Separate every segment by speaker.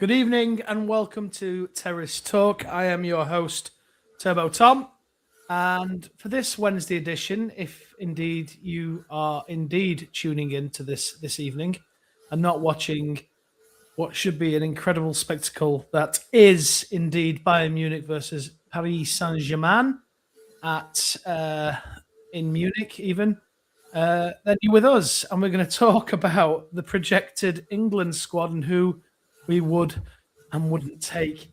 Speaker 1: Good evening and welcome to Terrace Talk. I am your host, Turbo Tom. And for this Wednesday edition, if indeed you are indeed tuning in to this evening and not watching what should be an incredible spectacle that is indeed Bayern Munich versus Paris Saint-Germain at in Munich even, then you're with us and we're going to talk about the projected England squad and who we would and wouldn't take,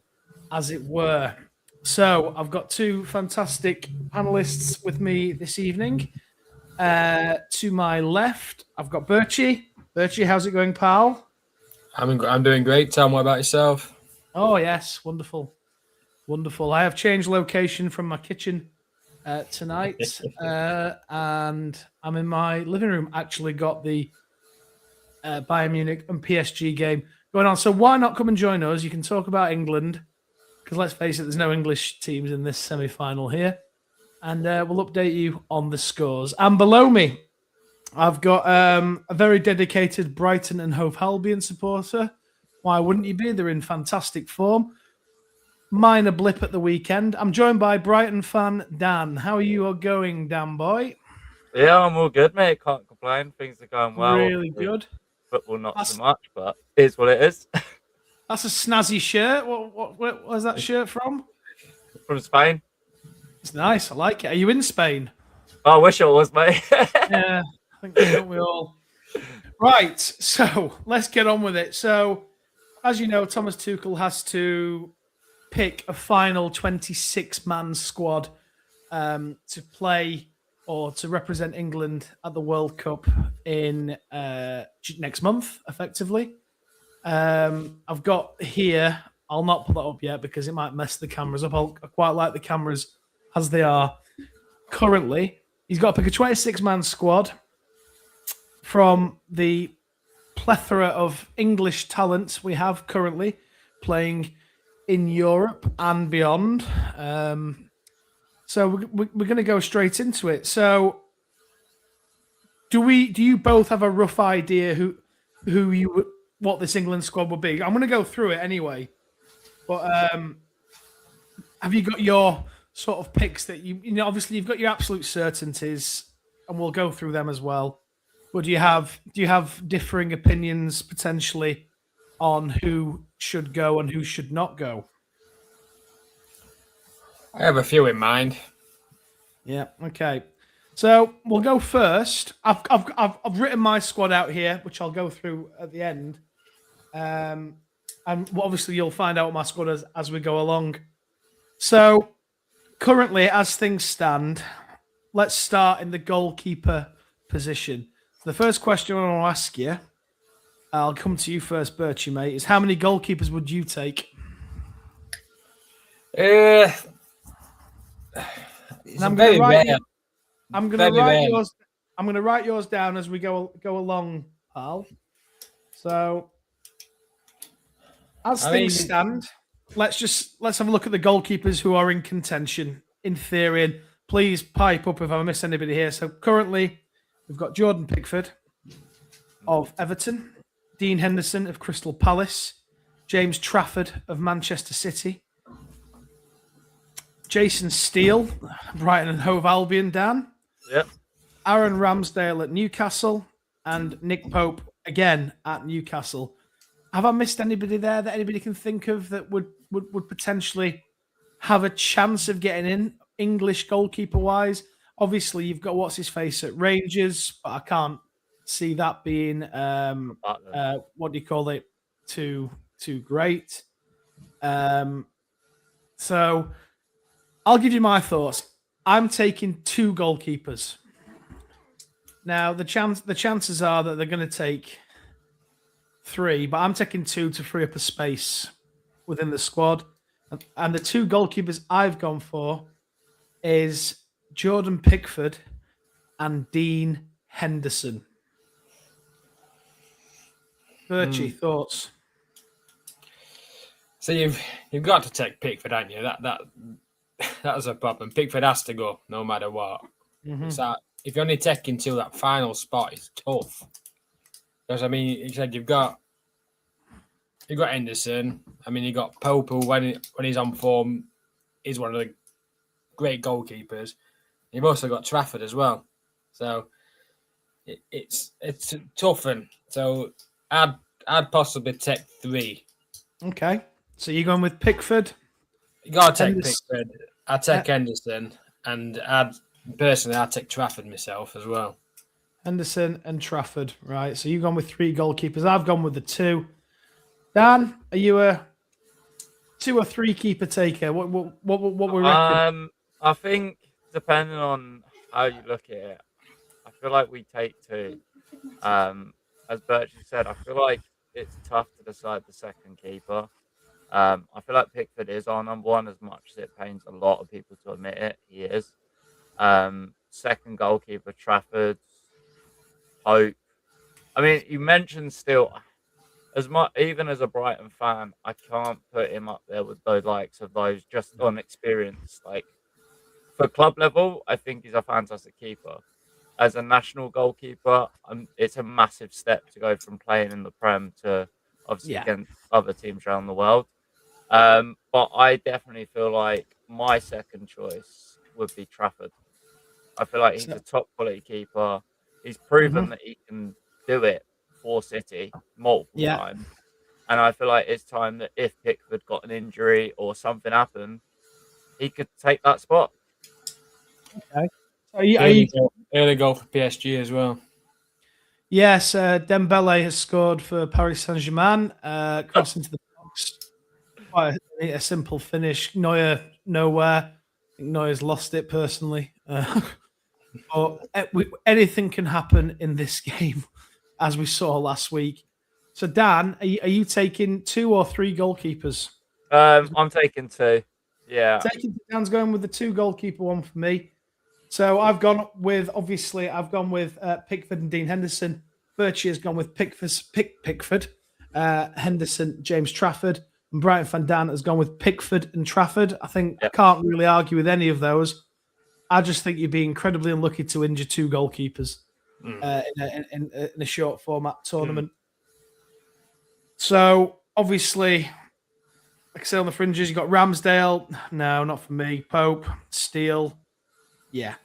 Speaker 1: as it were. So I've got two fantastic panelists with me this evening. To my left, I've got Birchie. Birchie, how's it going, pal?
Speaker 2: I'm doing great, Tom. What about yourself?
Speaker 1: Oh, yes. Wonderful. Wonderful. I have changed location from my kitchen tonight, and I'm in my living room. Actually got the Bayern Munich and PSG game going on. So why not come and join us? You can talk about England, because let's face it, there's no English teams in this semi-final here. And we'll update you on the scores. And below me, I've got a very dedicated Brighton and Hove Albion supporter. Why wouldn't you be? They're in fantastic form. Minor blip at the weekend. I'm joined by Brighton fan Dan. How are you all going, Dan boy?
Speaker 3: Yeah, I'm all good, mate. Can't complain. Things are going well.
Speaker 1: Really good.
Speaker 3: Football not so much, but it is what it is.
Speaker 1: That's a snazzy shirt. Where's that shirt from?
Speaker 3: From Spain.
Speaker 1: It's nice. I like it. Are you in Spain?
Speaker 3: Oh, I wish I was, mate.
Speaker 1: Yeah, I think don't we all? Right. So let's get on with it. So, as you know, Thomas Tuchel has to pick a final 26-man squad to play or to represent England at the World Cup in next month, effectively. I've got here, I'll not put that up yet because it might mess the cameras up. I quite like the cameras as they are currently. He's got to pick a 26-man squad from the plethora of English talents we have currently playing in Europe and beyond. So we're going to go straight into it. So do you both have a rough idea what this England squad would be? I'm going to go through it anyway. But have you got your sort of picks that you know? Obviously, you've got your absolute certainties, and we'll go through them as well. But do you have differing opinions potentially on who should go and who should not go?
Speaker 2: I have a few in mind.
Speaker 1: Yeah. Okay. So we'll go first. I've written my squad out here, which I'll go through at the end. And obviously you'll find out what my squad is as we go along. So currently, as things stand, let's start in the goalkeeper position. The first question I want to ask you, I'll come to you first, Birchie, mate, is how many goalkeepers would you take? I'm going to write yours down as we go along, pal. So, as things stand, let's have a look at the goalkeepers who are in contention. In theory, and please pipe up if I miss anybody here. So currently, we've got Jordan Pickford of Everton, Dean Henderson of Crystal Palace, James Trafford of Manchester City, Jason Steele, Brighton and Hove Albion, Dan.
Speaker 3: Yep.
Speaker 1: Aaron Ramsdale at Newcastle, and Nick Pope again at Newcastle. Have I missed anybody there that anybody can think of that would potentially have a chance of getting in English goalkeeper-wise? Obviously, you've got what's-his-face at Rangers, but I can't see that being, what do you call it, too great. So I'll give you my thoughts. I'm taking two goalkeepers. Now, the chances are that they're going to take three, but I'm taking two to free up a space within the squad. And the two goalkeepers I've gone for is Jordan Pickford and Dean Henderson. Birchie, thoughts?
Speaker 2: So you've got to take Pickford, haven't you? That was a problem. Pickford has to go no matter what. Mm-hmm. So if you're only taking two, that final spot is tough. Because I mean, you said you've got You got Henderson. I mean, you got Pope, who when he's on form, is one of the great goalkeepers. You've also got Trafford as well. So it's tough. And so I'd possibly take 3.
Speaker 1: Okay. So you're going with Pickford?
Speaker 2: You got to take
Speaker 1: Henderson.
Speaker 2: Pickford. I'd take Henderson. And I'd take Trafford myself as well.
Speaker 1: Henderson and Trafford. Right. So you've gone with 3 goalkeepers. I've gone with the 2. Dan, are you a 2 or 3 keeper taker? What we reckon?
Speaker 3: I think depending on how you look at it, I feel like we take 2. As Birchie said, I feel like it's tough to decide the second keeper. I feel like Pickford is our number 1, as much as it pains a lot of people to admit it. He is. Second goalkeeper, Trafford, Hope. I mean, you mentioned still, as much even as a Brighton fan, I can't put him up there with those likes of those just on experience. Like for club level, I think he's a fantastic keeper. As a national goalkeeper, it's a massive step to go from playing in the Prem to obviously against other teams around the world. But I definitely feel like my second choice would be Trafford. I feel like he's a top quality keeper. He's proven that he can do it for City multiple times. And I feel like it's time that if Pickford got an injury or something happened, he could take that spot.
Speaker 1: Okay. So
Speaker 2: early goal for PSG as well.
Speaker 1: Yes, Dembele has scored for Paris Saint-Germain, cross into the box. Quite a simple finish. Neuer nowhere. I think Neuer's lost it personally. But anything can happen in this game, as we saw last week. So, Dan, are you taking 2 or 3 goalkeepers?
Speaker 3: I'm taking 2. Yeah.
Speaker 1: Dan's going with the 2 goalkeeper one for me. So I've gone with Pickford and Dean Henderson. Birchie has gone with Pickford, Henderson, James Trafford, and Brighton Van Dan has gone with Pickford and Trafford. I think I can't really argue with any of those. I just think you'd be incredibly unlucky to injure 2 goalkeepers in a short format tournament. So obviously, like I say, on the fringes, you've got Ramsdale. No, not for me. Pope, Steele. Yeah.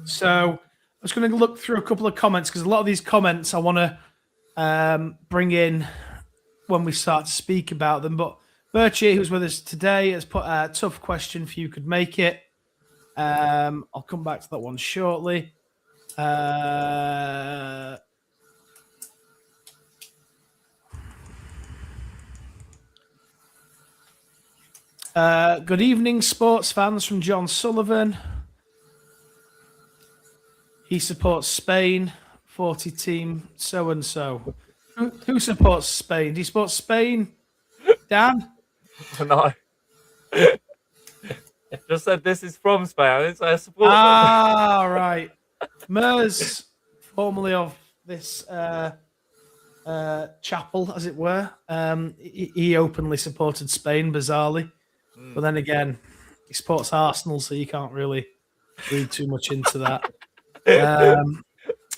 Speaker 1: So I was going to look through a couple of comments because a lot of these comments I want to bring in when we start to speak about them. But Birchie, who's with us today, has put a tough question for you. Could make it. I'll come back to that one shortly. Good evening, sports fans, from John Sullivan. He supports Spain, 40 team, so and so. Who supports Spain? Do you support Spain, Dan?
Speaker 3: No. Just said this is from Spain. I didn't say I support them.
Speaker 1: Right. Mers, formerly of this chapel, as it were, he openly supported Spain, bizarrely. But then again, he supports Arsenal, so you can't really read too much into that.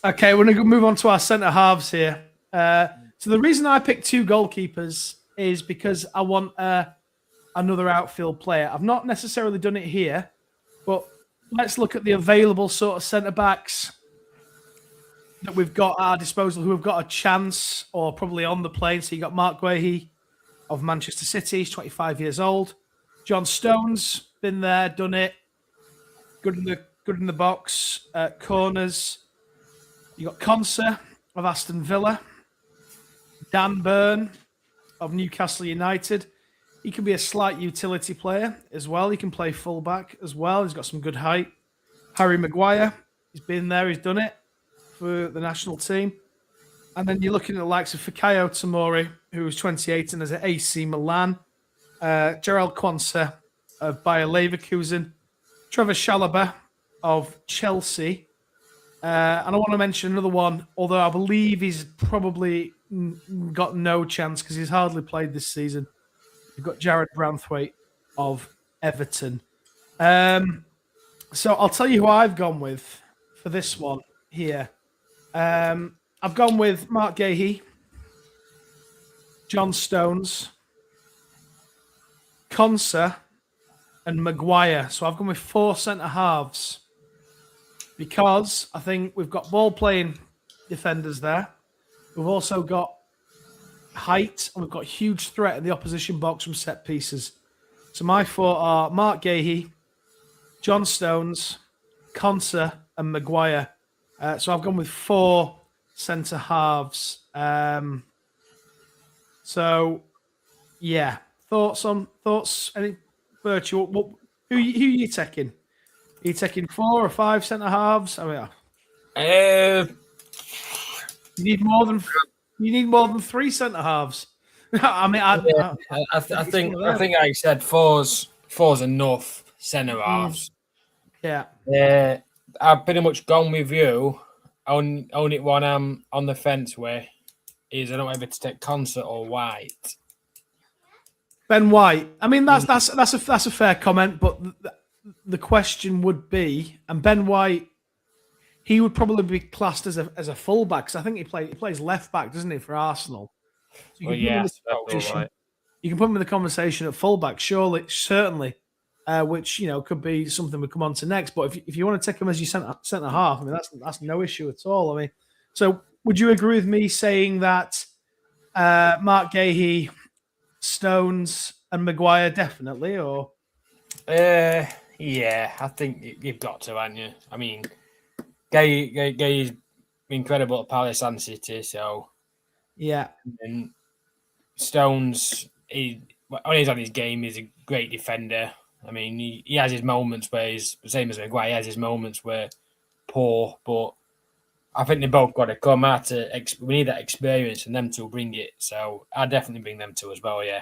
Speaker 1: Okay, we're going to move on to our centre halves here. So the reason I picked 2 goalkeepers is because I want another outfield player. I've not necessarily done it here, but let's look at the available sort of centre backs that we've got at our disposal who have got a chance or probably on the plane. So you got Mark Guehi of Manchester City. He's 25 years old. John Stones, been there, done it. Good in the box. Corners. You got Conser of Aston Villa. Dan Burn of Newcastle United. He can be a slight utility player as well. He can play fullback as well. He's got some good height. Harry Maguire. He's been there. He's done it for the national team. And then you're looking at the likes of Fikayo Tomori, who was 28 and is at AC Milan. Gerald Quansah of Bayer Leverkusen. Trevor Chalobah of Chelsea. And I want to mention another one, although I believe he's probably got no chance because he's hardly played this season. You've got Jared Branthwaite of Everton. So I'll tell you who I've gone with for this one here. I've gone with Mark Guehi, John Stones, Conser, and Maguire. So I've gone with 4 centre halves because I think we've got ball playing defenders there. We've also got height and we've got huge threat in the opposition box from set pieces. So my 4 are Mark Gahey, John Stones, Conser, and Maguire. So I've gone with 4 centre halves. So yeah, thoughts? Any virtual? Who are you taking? Are you taking 4 or 5 centre halves? I mean, you need more than 3 centre halves. I mean,
Speaker 2: I think like you said, four's enough centre halves.
Speaker 1: Yeah.
Speaker 2: I've pretty much gone with you. Only one I'm on the fence with is I don't know whether to take Concert or White.
Speaker 1: Ben White. I mean, that's a fair comment, but the question would be, and Ben White, he would probably be classed as a fullback because I think he plays left back, doesn't he, for Arsenal? So you can put him in the conversation at fullback, certainly, which could be something we come on to next. But if you want to take him as your centre half, I mean that's no issue at all. I mean, so would you agree with me saying that Mark Gahey, Stones, and Maguire definitely, or?
Speaker 2: Yeah, I think you've got to, haven't you? I mean, Gay's incredible at Palace and City, so
Speaker 1: yeah.
Speaker 2: And Stones, when he's on his game, he's a great defender. I mean, he has his moments where he's the same as Maguire. He has his moments where poor, but I think they both got to come out. We need that experience, and them two bring it. So I definitely bring them two as well. Yeah,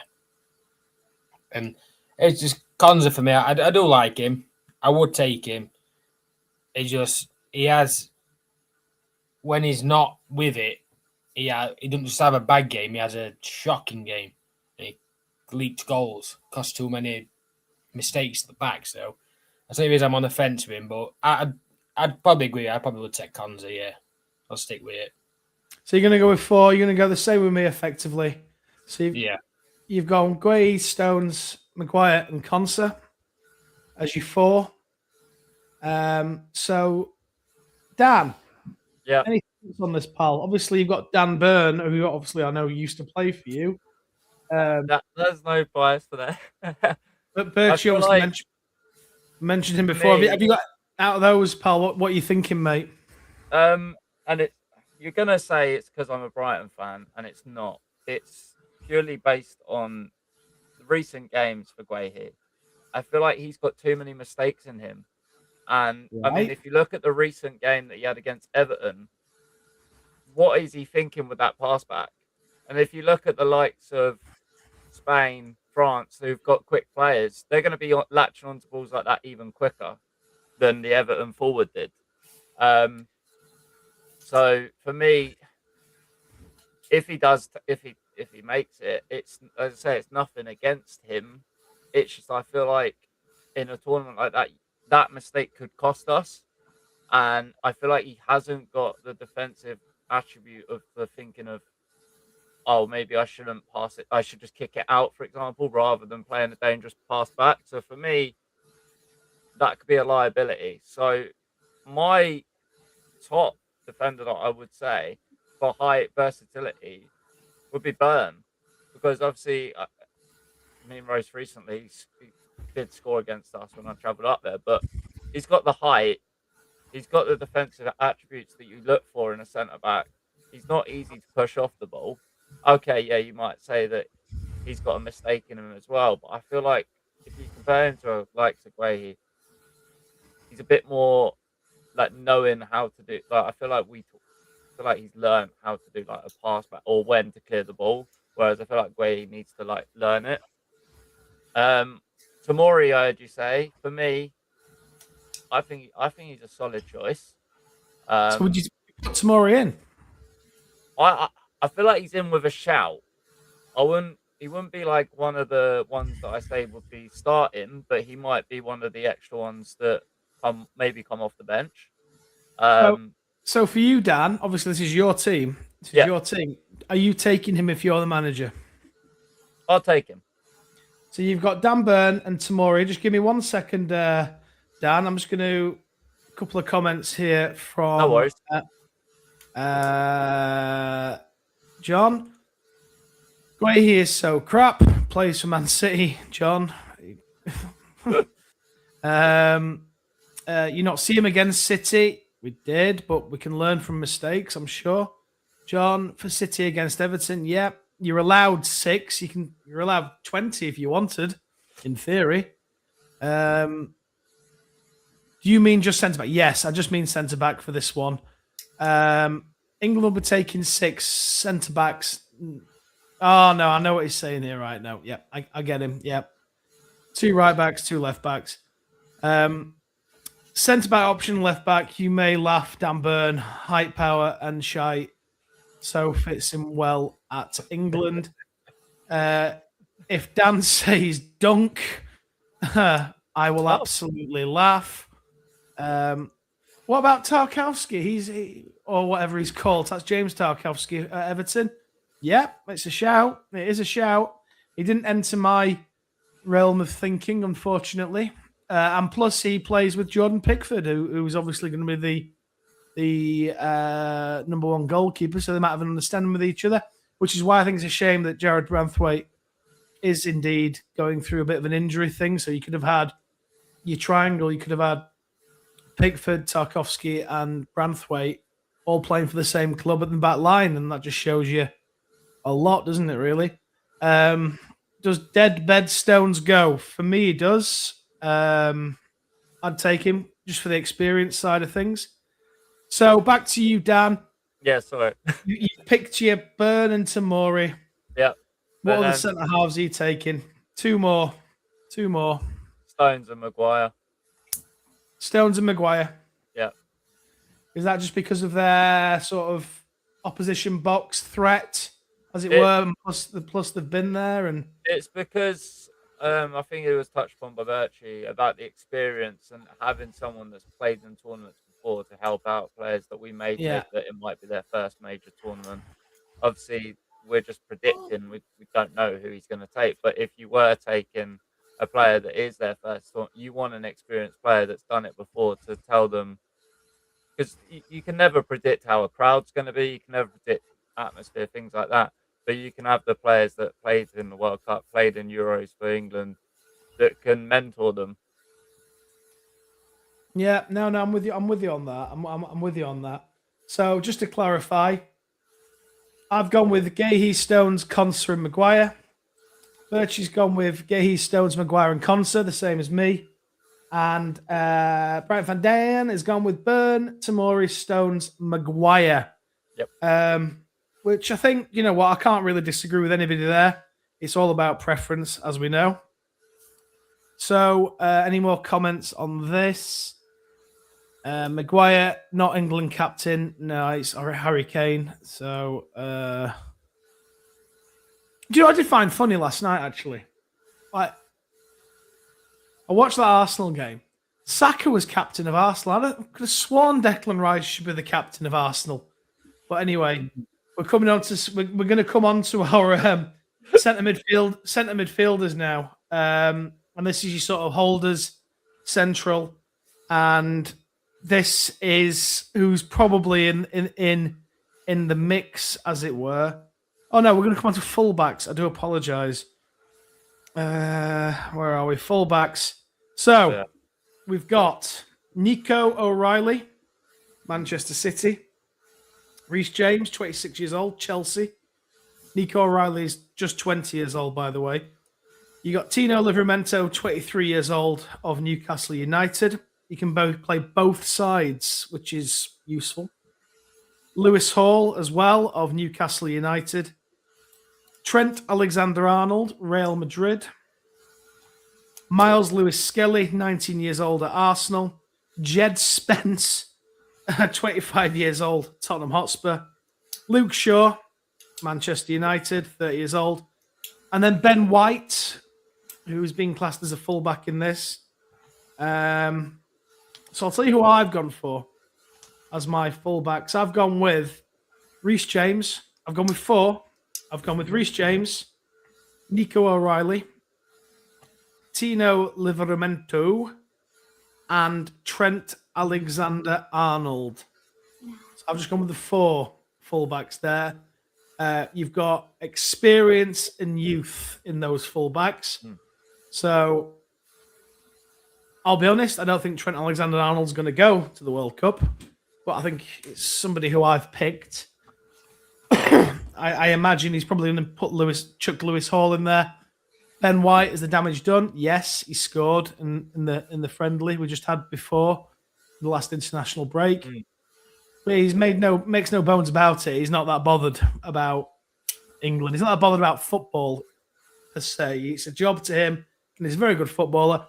Speaker 2: and it's just Konza for me. I do like him. I would take him. He has when he's not with it. He doesn't just have a bad game. He has a shocking game. He leaks goals, costs too many mistakes at the back. So I say I'm on the fence with him, but I'd probably agree. I probably would take Konza. Yeah, I'll stick with it.
Speaker 1: So you're going to go with 4. You're going to go the same with me, effectively. So you've gone Guay, Stones, Maguire, and Konsa as your 4. So Dan, any thoughts on this, pal? Obviously, you've got Dan Byrne, who obviously I know used to play for you.
Speaker 3: There's no bias for that.
Speaker 1: But Birch, you obviously mentioned him before. Have you got out of those, pal? What are you thinking, mate?
Speaker 3: And you're gonna say it's because I'm a Brighton fan, and it's not. It's purely based on the recent games for Guehi. I feel like he's got too many mistakes in him. And I mean, if you look at the recent game that he had against Everton, what is he thinking with that pass back? And if you look at the likes of Spain, France, who've got quick players, they're going to be latching onto balls like that even quicker than the Everton forward did. So for me, if he makes it, it's, as I say, it's nothing against him. It's just I feel like in a tournament like that, that mistake could cost us, and I feel like he hasn't got the defensive attribute of the thinking of, oh, maybe I shouldn't pass it. I should just kick it out, for example, rather than playing a dangerous pass back. So for me, that could be a liability. So my top defender that I would say for high versatility would be Byrne, because obviously, me and Rose recently he did score against us when I travelled up there, but he's got the height, he's got the defensive attributes that you look for in a centre back. He's not easy to push off the ball. Okay, yeah, you might say that he's got a mistake in him as well, but I feel like if you compare him to like Seguehi, he's a bit more like knowing how to do. Like I feel like he's learned how to do like a pass back or when to clear the ball, whereas I feel like Guehi needs to like learn it. Tomori, I heard you say. For me, I think he's a solid choice.
Speaker 1: So would you put Tomori in?
Speaker 3: I feel like he's in with a shout. He wouldn't be like one of the ones that I say would be starting, but he might be one of the extra ones that come off the bench.
Speaker 1: So for you, Dan, obviously this is your team. Your team. Are you taking him if you're the manager?
Speaker 3: I'll take him.
Speaker 1: So you've got Dan Burn and Tamori. Just give me 1 second, Dan. I'm just going to a couple of comments here from
Speaker 3: No worries.
Speaker 1: John. Guehi is so crap. Plays for Man City, John. You not see him against City? We did, but we can learn from mistakes, I'm sure. John, for City against Everton, yeah, you're allowed 6. You're allowed 20 if you wanted, in theory. Do you mean just centre back? Yes, I just mean centre back for this one. England will be taking 6 centre backs. Oh no, I know what he's saying here right now. Yep, I get him. Yep. 2 right backs, 2 left backs. Centre back option, left back. You may laugh, Dan Burn, height, power, and shite. So fits him well at England. If Dan says dunk, I will absolutely laugh. What about Tarkowski? Or whatever he's called. That's James Tarkowski at Everton. Yeah, it's a shout. It is a shout. He didn't enter my realm of thinking, unfortunately. And plus, he plays with Jordan Pickford, who's obviously going to be the number 1 goalkeeper. So they might have an understanding with each other, which is why I think it's a shame that Jared Branthwaite is indeed going through a bit of an injury thing. So you could have had your triangle. You could have had Pickford, Tarkowski, and Branthwaite all playing for the same club at the back line, and that just shows you a lot, doesn't it, really? Does Dead Bed Stones go? For me, he does. I'd take him just for the experience side of things. So back to you, Dan.
Speaker 3: Yeah, sorry.
Speaker 1: You picked your Burn and Tamori.
Speaker 3: Yeah.
Speaker 1: What other centre halves are you taking? 2 more. 2 more.
Speaker 3: Stones and Maguire.
Speaker 1: Stones and Maguire.
Speaker 3: Yeah.
Speaker 1: Is that just because of their sort of opposition box threat, as it were, and plus they've been there? And
Speaker 3: it's because I think it was touched upon by Bertie about the experience and having someone that's played in tournaments before to help out players that we may think that it might be their first major tournament. Obviously, we're just predicting. We don't know who he's going to take. But if you were taking a player that is their first tournament, you want an experienced player that's done it before to tell them. Because you can never predict how a crowd's going to be. You can never predict atmosphere, things like that. But you can have the players that played in the World Cup, played in Euros for England, that can mentor them.
Speaker 1: Yeah, no, I'm with you. I'm with you on that. I'm with you on that. So just to clarify, I've gone with Guehi, Stones, Conser, and Maguire. Birchie's gone with Guehi, Stones, Maguire, and Conser, the same as me. And Brian Van Daan has gone with Burn, Tamori, Stones, Maguire.
Speaker 3: Yep.
Speaker 1: Which I think, you know what, I can't really disagree with anybody there. It's all about preference, as we know. So, any more comments on this? Maguire, not England captain. No, it's Harry Kane. So, do you know what I did find funny last night, actually? Like, I watched that Arsenal game. Saka was captain of Arsenal. I could have sworn Declan Rice should be the captain of Arsenal. But anyway, we're going to come on to our centre midfielders now. And this is your sort of holders central. And this is who's probably in the mix, as it were. Oh no, we're going to come on to fullbacks. I do apologise. Where are we? Fullbacks. So we've got Nico O'Reilly, Manchester City. Reece James, 26 years old, Chelsea. Nico O'Reilly is just 20 years old, by the way. You got Tino Livramento, 23 years old, of Newcastle United. You can play both sides, which is useful. Lewis Hall, as well, of Newcastle United. Trent Alexander-Arnold, Real Madrid. Miles Lewis-Skelly, 19 years old, at Arsenal. Jed Spence, 25 years old, Tottenham Hotspur. Luke Shaw, Manchester United, 30 years old. And then Ben White, who's being classed as a fullback in this. So I'll tell you who I've gone for as my fullbacks. I've gone with Reece James. I've gone with 4. I've gone with Reece James, Nico O'Reilly, Tino Livramento, and Trent Alexander-Arnold. So I've just gone with the 4 fullbacks there. You've got experience and youth in those fullbacks. So I'll be honest, I don't think Trent Alexander-Arnold's going to go to the World Cup, but I think it's somebody who I've picked. I imagine he's probably going to chuck Lewis Hall in there. Ben White, is the damage done? Yes, he scored in the friendly we just had before the last international break. But he's makes no bones about it. He's not that bothered about England. He's not that bothered about football per se. It's a job to him, and he's a very good footballer.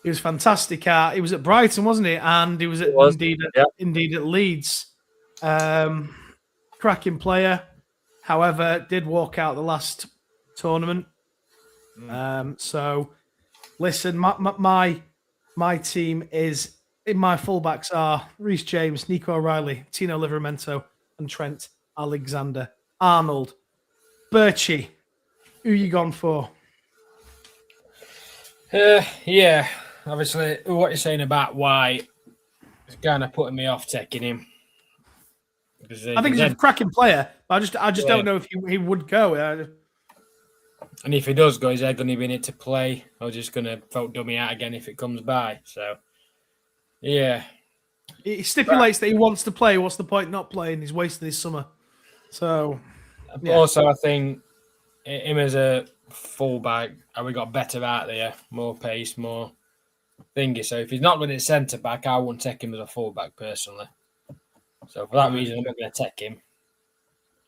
Speaker 1: He was fantastic he was at Brighton, wasn't he? And he was indeed at Leeds. Cracking player. However, did walk out the last tournament. So, listen, my team is, in my fullbacks are Reece James, Nico O'Reilly, Tino Livramento, and Trent Alexander-Arnold. Birchie, who you gone for?
Speaker 2: Yeah, obviously, what you're saying about White is kind of putting me off taking him.
Speaker 1: I think he's a cracking player, but I just don't know if he would go.
Speaker 2: And if he does go, is there going to be in it to play, or just going to vote dummy out again if it comes by? So, yeah.
Speaker 1: He stipulates that he wants to play. What's the point not playing? He's wasted his summer. So,
Speaker 2: yeah. Also, I think him as a fullback, we got better out there, more pace, more thingy. So if he's not running centre back, I wouldn't take him as a fullback personally. So for that reason, I'm not going to take him.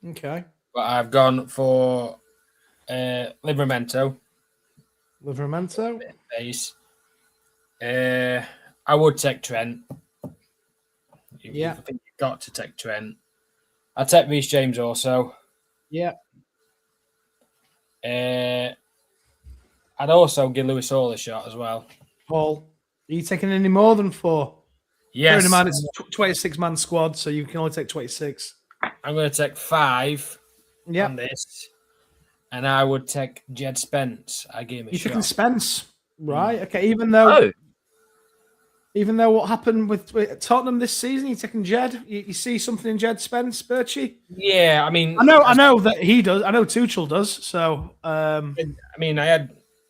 Speaker 1: Okay.
Speaker 2: But I've gone for Livramento. Pace. I would take Trent.
Speaker 1: Yeah.
Speaker 2: I think you've got to take Trent. I'll take Reece James also.
Speaker 1: Yeah.
Speaker 2: I'd also give Lewis Hall a shot as well.
Speaker 1: Hall. Are you taking any more than 4?
Speaker 2: Yes.
Speaker 1: Bearing in mind it's a 26-man squad, so you can only take 26.
Speaker 2: I'm going to take 5 on this. And I would take Jed Spence. I gave him a shot.
Speaker 1: You're taking Spence. Right. Okay. Even though what happened with Tottenham this season, you're taking Jed. You see something in Jed Spence, Birchie?
Speaker 2: Yeah, I mean,
Speaker 1: I know that he does. I know Tuchel does. So,
Speaker 2: I mean,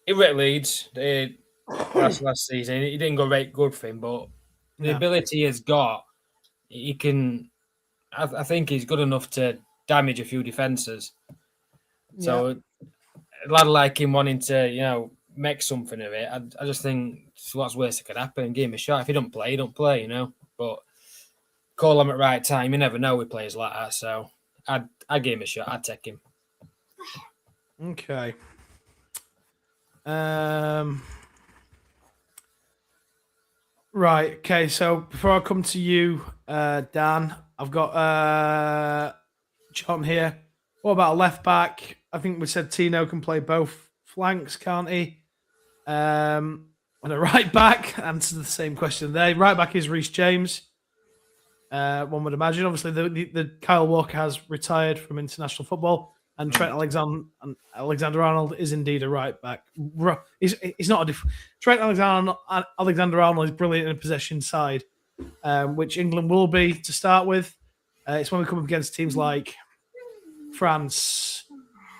Speaker 2: he were at Leeds last season. He didn't go very good for him, but the ability he's got, he can. I think he's good enough to damage a few defenses. So, a lad like him wanting to, make something of it, I just think what's worse that could happen. Give him a shot. If he don't play, But call him at right time. You never know with players like that. So I'd give him a shot. I'd take him.
Speaker 1: Okay. Right. Okay. So before I come to you, Dan, I've got John here. What about a left back? I think we said Tino can play both flanks, can't he? And a right back, answer the same question there. Right back is Reece James. One would imagine. Obviously, the Kyle Walker has retired from international football, and Trent Alexander-Arnold is indeed a right back. He's not Trent Alexander-Arnold is brilliant in a possession side, which England will be to start with. It's when we come up against teams like France,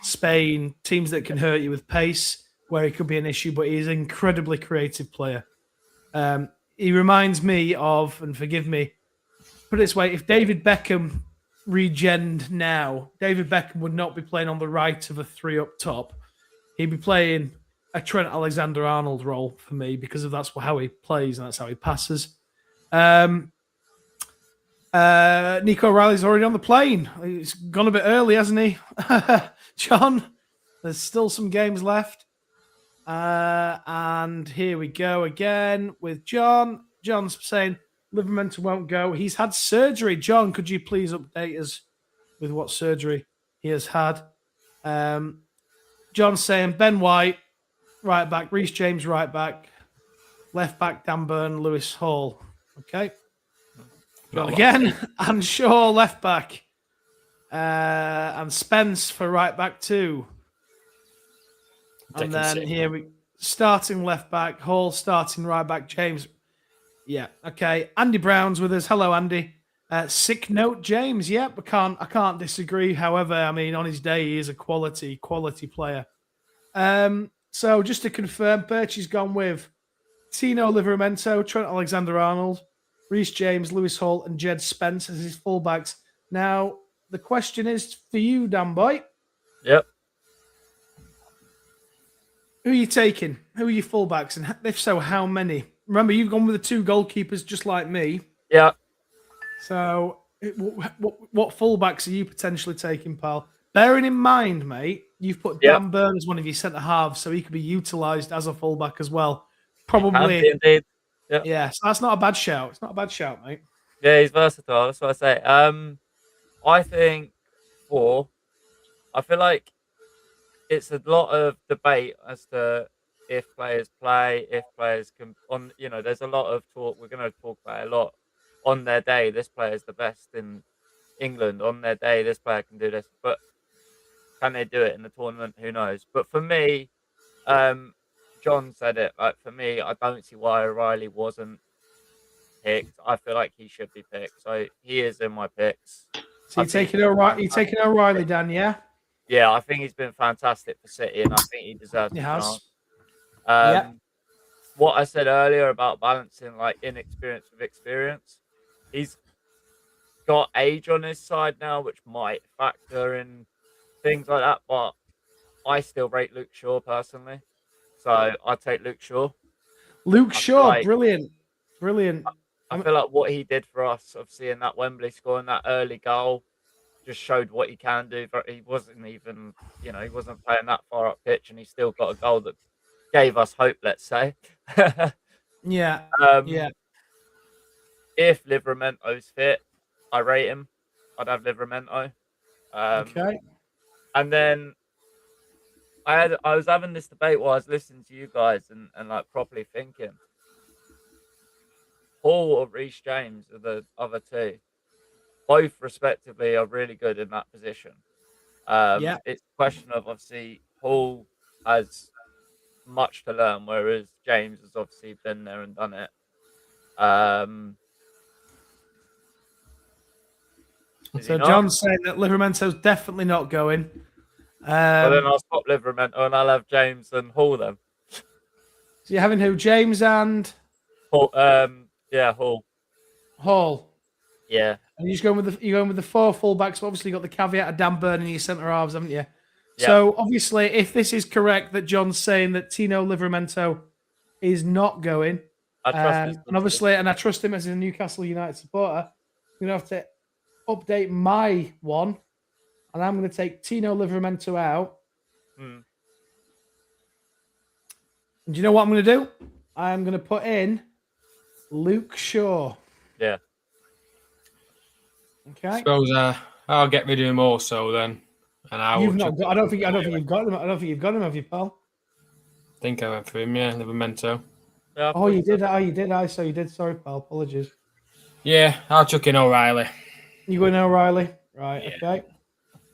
Speaker 1: Spain, teams that can hurt you with pace, where he could be an issue, but he's an incredibly creative player. He reminds me of, and forgive me, put it this way, if David Beckham regened now, David Beckham would not be playing on the right of a 3 up top. He'd be playing a Trent Alexander-Arnold role for me because that's how he plays and that's how he passes. Nico O'Reilly's already on the plane. He's gone a bit early, hasn't he? John, there's still some games left. And here we go again with John. John's saying Livramento won't go. He's had surgery. John, could you please update us with what surgery he has had? John's saying Ben White, right back. Reece James, right back. Left back, Dan Burn, Lewis Hall. Okay. John again. And Shaw, left back. And Spence for right back too. And then here we starting left back, Hall starting right back, James. Yeah, okay. Andy Brown's with us. Hello, Andy. Sick note, James. Yep, I can't disagree. However, I mean, on his day, he is a quality player. So just to confirm, Birchie's gone with Tino Livramento, Trent Alexander-Arnold, Reece James, Lewis Hall, and Jed Spence as his fullbacks. Now, the question is for you, Dan Boy.
Speaker 3: Yep.
Speaker 1: Who are you taking? Who are your fullbacks? And if so, how many? Remember, you've gone with the two goalkeepers just like me.
Speaker 3: Yeah.
Speaker 1: So, what fullbacks are you potentially taking, pal? Bearing in mind, mate, you've put Dan Burn as one of your centre halves, so he could be utilised as a fullback as well. Probably.
Speaker 3: Indeed.
Speaker 1: Yeah, so that's not a bad shout. It's not a bad shout, mate.
Speaker 3: Yeah, he's versatile. That's what I say. I think I feel like it's a lot of debate as to if players play, if players can. There's a lot of talk. We're going to talk about it a lot. On their day, this player is the best in England. On their day, this player can do this. But can they do it in the tournament? Who knows? But for me, John said it. Like for me, I don't see why O'Reilly wasn't picked. I feel like he should be picked. So he is in my picks.
Speaker 1: So you're taking O'Reilly, Dan, yeah?
Speaker 3: Yeah, I think he's been fantastic for City, and I think he deserves
Speaker 1: He
Speaker 3: the
Speaker 1: has.
Speaker 3: chance. What I said earlier about balancing like inexperience with experience, he's got age on his side now, which might factor in things like that. But I still rate Luke Shaw personally, so I'd take Luke Shaw.
Speaker 1: Luke Shaw, brilliant.
Speaker 3: I feel like what he did for us, of seeing that Wembley score and that early goal, just showed what he can do. But he wasn't even, he wasn't playing that far up pitch, and he still got a goal that gave us hope. Let's say.
Speaker 1: Yeah.
Speaker 3: If Livramento's fit, I rate him. I'd have Livramento.
Speaker 1: Okay.
Speaker 3: And then I was having this debate while I was listening to you guys and like properly thinking. Hall or Reece James are the other two. Both respectively are really good in that position. It's a question of obviously Hall has much to learn, whereas James has obviously been there and done it.
Speaker 1: So John's saying that Livramento's definitely not going.
Speaker 3: Well, then I'll stop Livramento and I'll have James and Hall then.
Speaker 1: So you're having who? James and
Speaker 3: Hall. Hall.
Speaker 1: Hall.
Speaker 3: Yeah.
Speaker 1: And you're going with the four fullbacks. Obviously, you got the caveat of Dan Burn in your centre halves, haven't you? Yeah. So obviously, if this is correct, that John's saying that Tino Livramento is not going,
Speaker 3: I trust
Speaker 1: and obviously, and I trust him as a Newcastle United supporter, I'm gonna have to update my one, and I'm going to take Tino Livramento out. And do you know what I'm going to do? I'm going to put in Luke Shaw.
Speaker 3: Yeah.
Speaker 1: Okay.
Speaker 2: I suppose I'll get rid of him also then. And I
Speaker 1: don't think you've got him. I don't think you've got him, have you, pal?
Speaker 2: I think I went for him, yeah, Livramento.
Speaker 3: Yeah,
Speaker 1: you did. So you did. Sorry, pal. Apologies.
Speaker 2: Yeah, I'll chuck in O'Reilly.
Speaker 1: You going O'Reilly? Right, okay.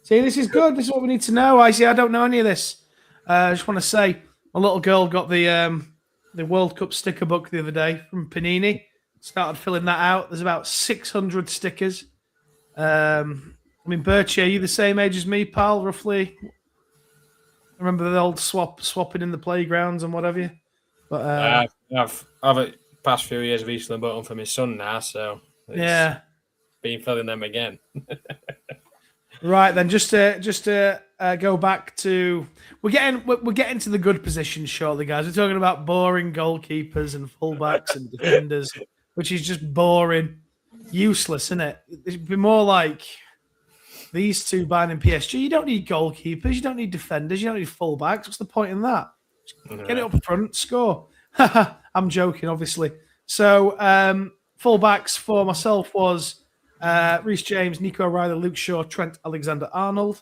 Speaker 1: See, this is good. This is what we need to know. I don't know any of this. I just want to say, my little girl got the World Cup sticker book the other day from Panini. Started filling that out. There's about 600 stickers. Birchie, are you the same age as me, pal, roughly? Remember the old swapping in the playgrounds and what have you? But
Speaker 2: I've the past few years recently bought them for my son now, so been filling them again.
Speaker 1: Right then, just to go back to we're getting to the good positions shortly, guys. We're talking about boring goalkeepers and fullbacks and defenders, which is just boring, useless, isn't it? It'd be more like these two buying in PSG. You don't need goalkeepers, you don't need defenders, you don't need fullbacks. What's the point in that? Just get it up front, score. I'm joking, obviously. So fullbacks for myself was Reece James, Nico O'Reilly, Luke Shaw, Trent Alexander-Arnold.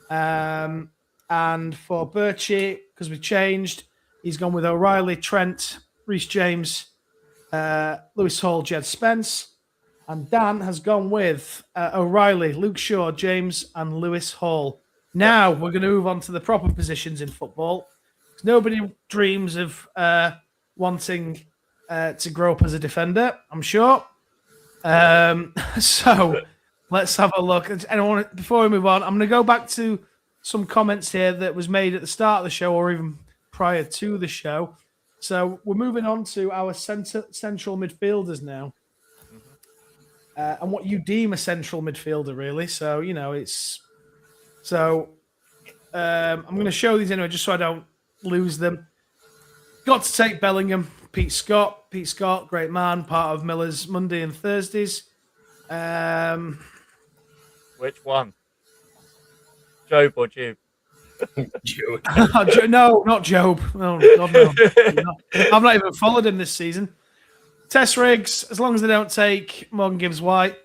Speaker 1: And for Birchie, because we changed, he's gone with O'Reilly, Trent, Reece James, Lewis Hall, Jed Spence. And Dan has gone with O'Reilly, Luke Shaw, James, and Lewis Hall. Now we're going to move on to the proper positions in football. Nobody dreams of wanting to grow up as a defender, I'm sure. So let's have a look. And before we move on, I'm going to go back to some comments here that was made at the start of the show or even prior to the show. So we're moving on to our central midfielders now. And what you deem a central midfielder, really. So, it's... So, I'm going to show these anyway, just so I don't lose them. Got to take Bellingham, Pete Scott. Pete Scott, great man, part of Miller's Monday and Thursdays.
Speaker 3: Which one? Job or Jude?
Speaker 1: No, not Job. Oh, God, no. I've not even followed him this season. Test Riggs, as long as they don't take Morgan Gibbs-White.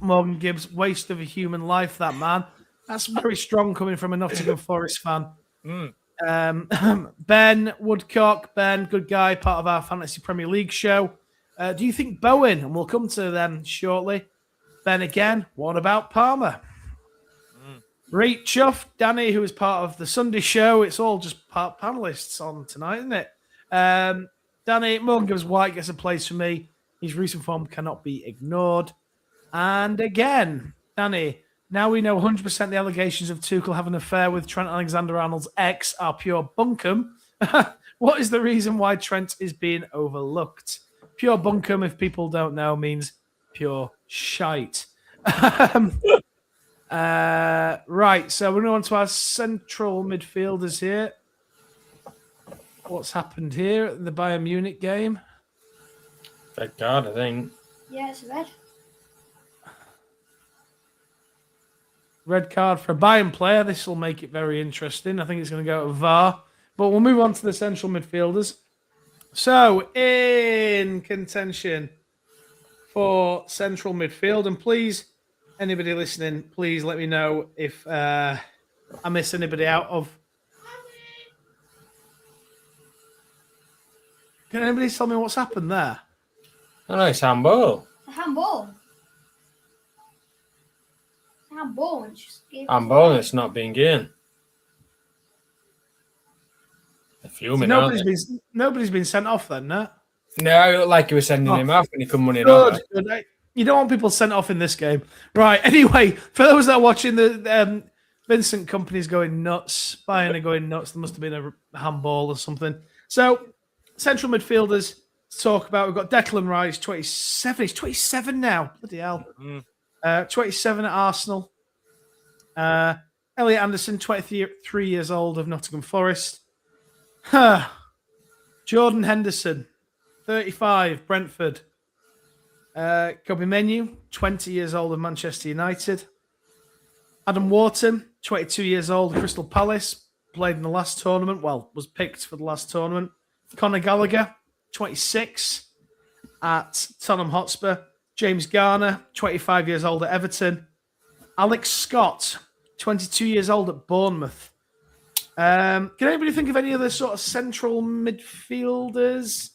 Speaker 1: Morgan Gibbs, waste of a human life, that man. That's very strong coming from a Nottingham Forest fan. Ben Woodcock, good guy, part of our Fantasy Premier League show. Do you think Bowen, and we'll come to them shortly. Ben again, what about Palmer? Rate Chuff, Danny, who is part of the Sunday show. It's all just panelists on tonight, isn't it? Danny, Morgan Gibbs-White gets a place for me. His recent form cannot be ignored. And again, Danny, now we know 100% the allegations of Tuchel having an affair with Trent Alexander-Arnold's ex are pure bunkum. What is the reason why Trent is being overlooked? Pure bunkum, if people don't know, means pure shite. Right, so we're going on to our central midfielders here. What's happened here at the Bayern Munich game?
Speaker 2: Red card, I think.
Speaker 4: Yeah, it's red.
Speaker 1: Red card for a Bayern player. This will make it very interesting. I think it's going to go to VAR. But we'll move on to the central midfielders. So, in contention for central midfield. And please, anybody listening, please let me know if I miss anybody out of. Can anybody tell me what's happened there?
Speaker 2: Oh, no, it's handball.
Speaker 4: A handball. It's a handball. And just gave
Speaker 2: Handball, it's not being given. They're fuming, aren't they?
Speaker 1: Nobody's been sent off then, no?
Speaker 2: No, it looked like he was sending him off when he come running
Speaker 1: Good,
Speaker 2: over.
Speaker 1: good. You don't want people sent off in this game. Right, anyway, for those that are watching, the Vincent Company's going nuts. Bayern are going nuts. There must have been a handball or something. So, central midfielders to talk about. We've got Declan Rice, 27. He's 27 now. Bloody hell. 27 at Arsenal. Elliot Anderson, 23 years old, of Nottingham Forest. Jordan Henderson, 35, Brentford. Kobe Menu, 20 years old, of Manchester United. Adam Wharton, 22 years old, Crystal Palace. Played in the last tournament. Well, was picked for the last tournament. Conor Gallagher, 26, at Tottenham Hotspur. James Garner, 25 years old, at Everton. Alex Scott, 22 years old, at Bournemouth. Can anybody think of any other sort of central midfielders?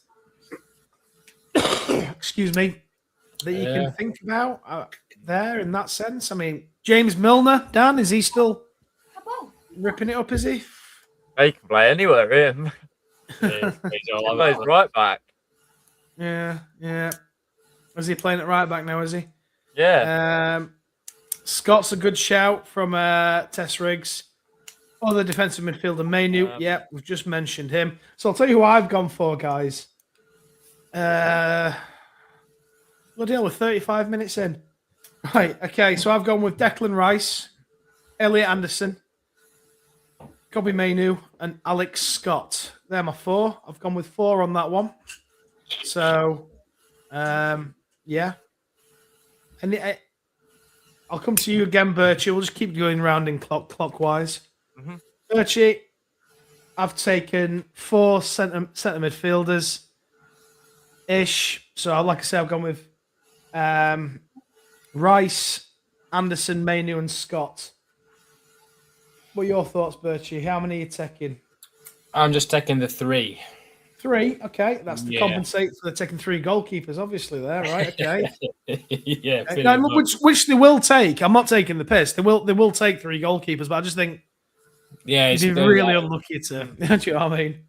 Speaker 1: Excuse me. That you can think about there in that sense? I mean, James Milner, Dan, is he still ripping it up, is he?
Speaker 3: He can play anywhere, him.
Speaker 2: Yeah, he's all
Speaker 3: He plays right back.
Speaker 1: Yeah. Is he playing it right back now, is he?
Speaker 3: Yeah.
Speaker 1: Scott's a good shout from Tess Riggs. Other defensive midfielder, Mainu. Yeah, we've just mentioned him. So I'll tell you who I've gone for, guys. Bloody hell, we're 35 minutes in. Right, okay, so I've gone with Declan Rice, Elliot Anderson, Kobe Mainu, and Alex Scott. They're my four. I've gone with 4 on that one. So, yeah. And I'll come to you again, Birchie. We'll just keep going round in clockwise.
Speaker 3: Mm-hmm.
Speaker 1: Birchie, I've taken 4 centre midfielders ish. So, like I said, I've gone with Rice, Anderson, Mainu, and Scott. What are your thoughts, Birchie? How many are you taking?
Speaker 2: I'm just taking the 3.
Speaker 1: 3, okay. That's to compensate for taking 3 goalkeepers, obviously, there, right? Okay.
Speaker 2: Yeah.
Speaker 1: Which they will take. I'm not taking the piss. They will take 3 goalkeepers, but I just think
Speaker 2: Yeah,
Speaker 1: He'd
Speaker 2: he's
Speaker 1: be
Speaker 2: still
Speaker 1: really
Speaker 2: there.
Speaker 1: unlucky to. Do you know what I mean?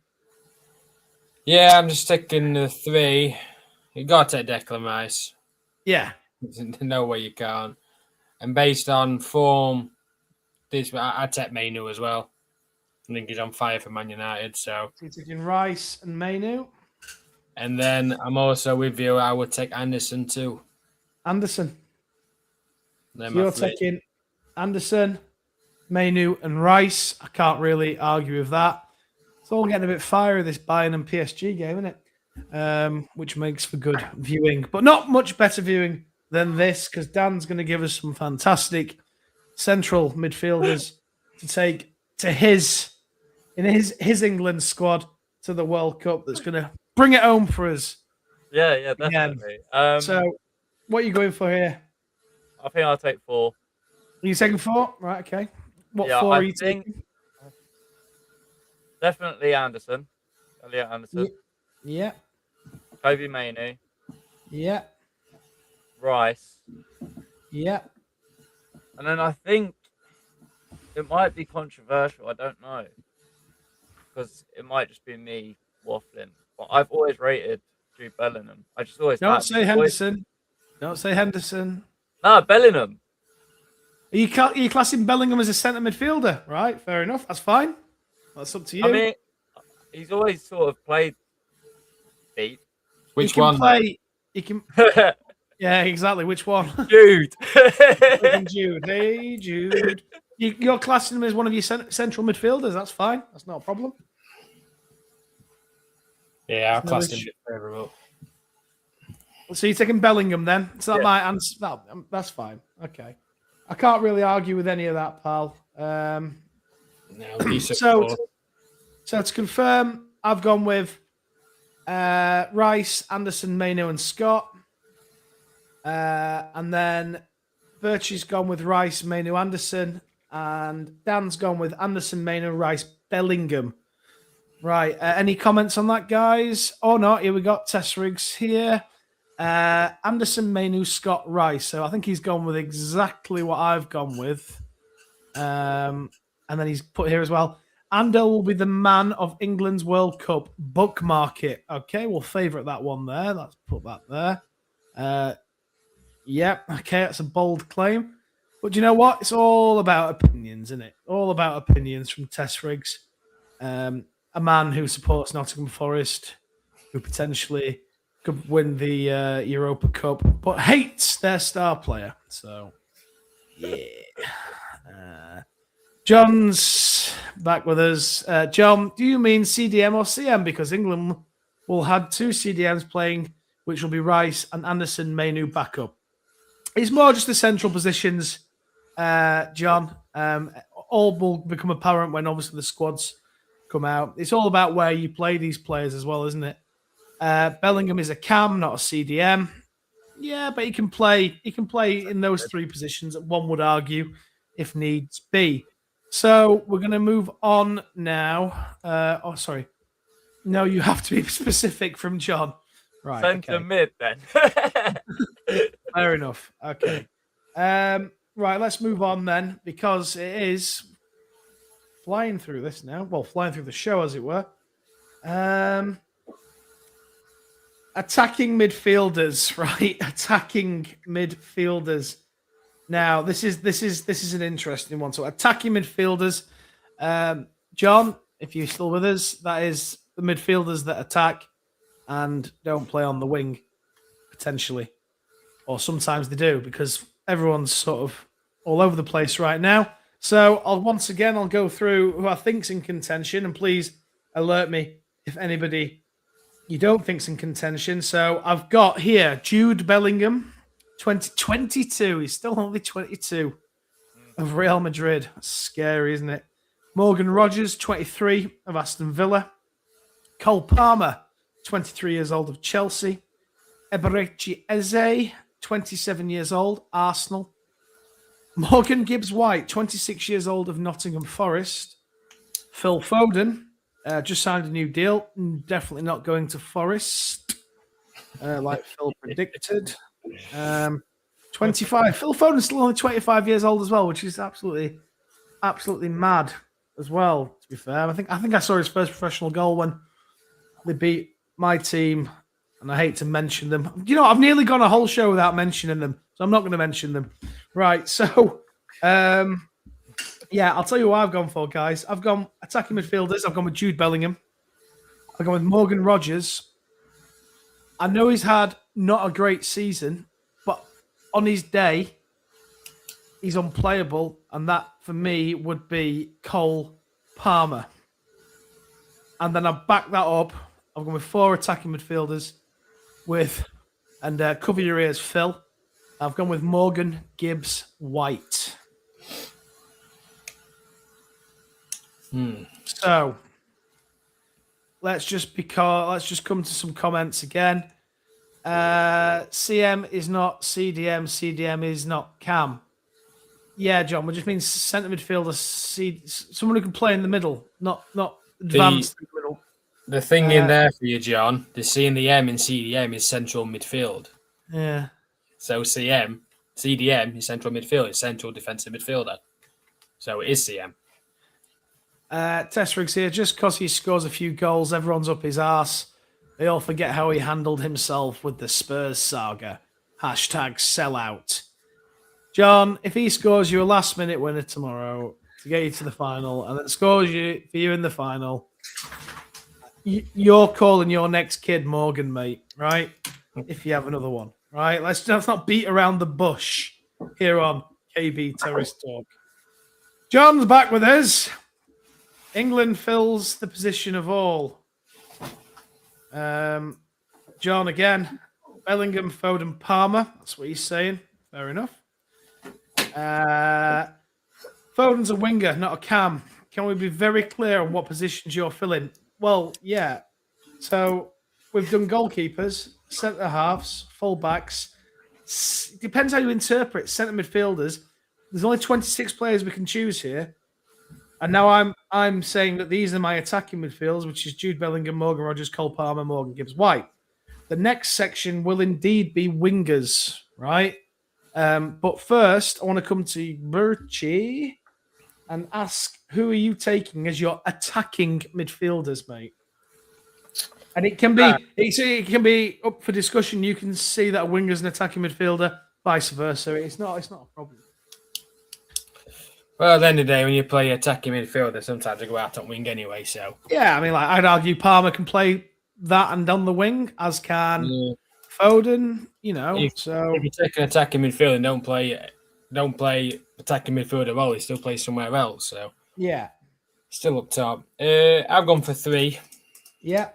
Speaker 2: Yeah, I'm just taking the 3. You got to take Declan Rice.
Speaker 1: Yeah.
Speaker 2: No way you can't. And based on form, I take Mainu as well. I think he's on fire for Man United. So
Speaker 1: you're taking Rice and Mainu.
Speaker 2: And then I'm also with you. I would take Anderson too.
Speaker 1: Anderson.
Speaker 2: They're
Speaker 1: So
Speaker 2: my
Speaker 1: you're
Speaker 2: 3.
Speaker 1: taking Anderson, Mainu, and Rice. I can't really argue with that. It's all getting a bit fiery, this Bayern and PSG game, isn't it? Which makes for good viewing, but not much better viewing than this, because Dan's going to give us some fantastic central midfielders to take to his England squad to the World Cup. That's going to bring it home for us.
Speaker 3: Yeah, definitely.
Speaker 1: So, what are you going for here?
Speaker 3: I think I'll take 4.
Speaker 1: Are you taking 4? Right, okay. What
Speaker 3: Yeah,
Speaker 1: 4
Speaker 3: I
Speaker 1: are you
Speaker 3: think-
Speaker 1: taking?
Speaker 3: Definitely Anderson. Elliot Anderson.
Speaker 1: Yeah,
Speaker 3: Kobe Mainu.
Speaker 1: yeah,
Speaker 3: Rice.
Speaker 1: yeah.
Speaker 3: And then I think it might be controversial. I don't know. Because it might just be me waffling. But I've always rated Jude Bellingham. I just always
Speaker 1: Don't
Speaker 3: have.
Speaker 1: say Henderson. Don't say Henderson.
Speaker 3: No, Bellingham.
Speaker 1: Are you classing Bellingham as a centre midfielder? Right, fair enough. That's fine. That's up to you.
Speaker 3: I mean, he's always sort of played deep.
Speaker 2: Which
Speaker 1: he can
Speaker 2: one?
Speaker 1: play. He can. Yeah, exactly. Which one?
Speaker 3: Jude.
Speaker 1: Jude. Hey, Jude. You're classing him as one of your central midfielders. That's fine. That's not a problem.
Speaker 2: Yeah, I'll
Speaker 1: No
Speaker 2: class him
Speaker 1: issue.
Speaker 2: favourable.
Speaker 1: So you're taking Bellingham then? So that
Speaker 3: Yeah.
Speaker 1: might answer. That's fine. Okay. I can't really argue with any of that, pal.
Speaker 2: No, decent
Speaker 1: So,
Speaker 2: ball.
Speaker 1: so to confirm, I've gone with Rice, Anderson, Maino, and Scott. And then Birchie's gone with Rice, Maino, Anderson. And Dan's gone with Anderson, Maino, Rice, Bellingham. Right. Any comments on that, guys? Or not? Here we got Tess Riggs here. Anderson, Mainu, Scott, Rice. So I think he's gone with exactly what I've gone with. And then he's put here as well. Ando will be the man of England's World Cup. Bookmark it. Okay, we'll favourite that one there. Let's put that there. Yep. Okay, that's a bold claim. But do you know what? It's all about opinions, isn't it? All about opinions from Tess Riggs. A man who supports Nottingham Forest, who potentially could win the Europa Cup, but hates their star player. So, yeah. John's back with us. John, do you mean CDM or CM? Because England will have 2 CDMs playing, which will be Rice and Anderson, Mainu backup. It's more just the central positions, John. All will become apparent when obviously the squads come out. It's all about where you play these players as well, isn't it? Bellingham is a cam, not a CDM. Yeah, but he can play. He can play in those 3 positions. One would argue, if needs be. So we're going to move on now. Sorry. No, you have to be specific from John. Right.
Speaker 3: Centre mid then.
Speaker 1: Fair enough. Okay. Right. Let's move on then, because it is flying through this now. Well, flying through the show, as it were. Attacking midfielders, right? Attacking midfielders. Now, this is an interesting one. So, attacking midfielders. John, if you're still with us, that is the midfielders that attack and don't play on the wing, potentially. Or sometimes they do, because everyone's sort of all over the place right now. So, I'll go through who I think's in contention, and please alert me if anybody you don't think's in contention. So I've got here Jude Bellingham, 2022. He's still only 22 of Real Madrid. That's scary, isn't it? Morgan Rogers, 23 of Aston Villa. Cole Palmer, 23 years old of Chelsea. Eberechi Eze, 27 years old, Arsenal. Morgan Gibbs-White, 26 years old of Nottingham Forest. Phil Foden, just signed a new deal. Definitely not going to Forest, like Phil predicted. 25. Phil Foden's still only 25 years old as well, which is absolutely mad. as well. To be fair, I think I saw his first professional goal when they beat my team, and I hate to mention them. You know, I've nearly gone a whole show without mentioning them, so I'm not going to mention them. Right, so yeah, I'll tell you what I've gone for, guys. I've gone attacking midfielders. I've gone with Jude Bellingham. I've gone with Morgan Rogers. I know he's had not a great season, but on his day, he's unplayable, and that for me would be Cole Palmer. And then I back that up. I've gone with 4 attacking midfielders and cover your ears, Phil. I've gone with Morgan Gibbs White. So let's just come to some comments again. CM is not CDM. CDM is not Cam. Yeah, John, which just means centre midfielder, someone who can play in the middle, not advanced in the middle.
Speaker 2: The thing in there for you, John, the C and the M in CDM is central midfield.
Speaker 1: Yeah.
Speaker 2: So CDM is central midfield, it's central defensive midfielder. So it is CM.
Speaker 1: Testrix here, just because he scores a few goals, everyone's up his arse. They all forget how he handled himself with the Spurs saga. #sellout. John, if he scores you a last-minute winner tomorrow to get you to the final, and then scores for you in the final, you're calling your next kid Morgan, mate, right? If you have another one, right? Let's not beat around the bush here on KB Terrace Talk. John's back with us. England fills the position of all. John again. Bellingham, Foden, Palmer. That's what he's saying. Fair enough. Foden's a winger, not a cam. Can we be very clear on what positions you're filling? Well, yeah. So we've done goalkeepers, centre halves, full backs. It depends how you interpret centre midfielders. There's only 26 players we can choose here. And now I'm saying that these are my attacking midfielders, which is Jude Bellingham, Morgan Rogers, Cole Palmer, Morgan Gibbs White. The next section will indeed be wingers, right? But first, I want to come to Birchie and ask, who are you taking as your attacking midfielders, mate? And it can be up for discussion. You can see that a winger's an attacking midfielder, vice versa. It's not a problem.
Speaker 2: Well, at the end of the day, when you play attacking midfielder, sometimes they go out on wing anyway. So
Speaker 1: yeah, I mean, like I'd argue Palmer can play that and on the wing, as can Foden. You know,
Speaker 2: if you take an attacking midfielder and don't play attacking midfielder role, he still plays somewhere else. So
Speaker 1: yeah,
Speaker 2: still up top. I've gone for 3.
Speaker 1: Yeah.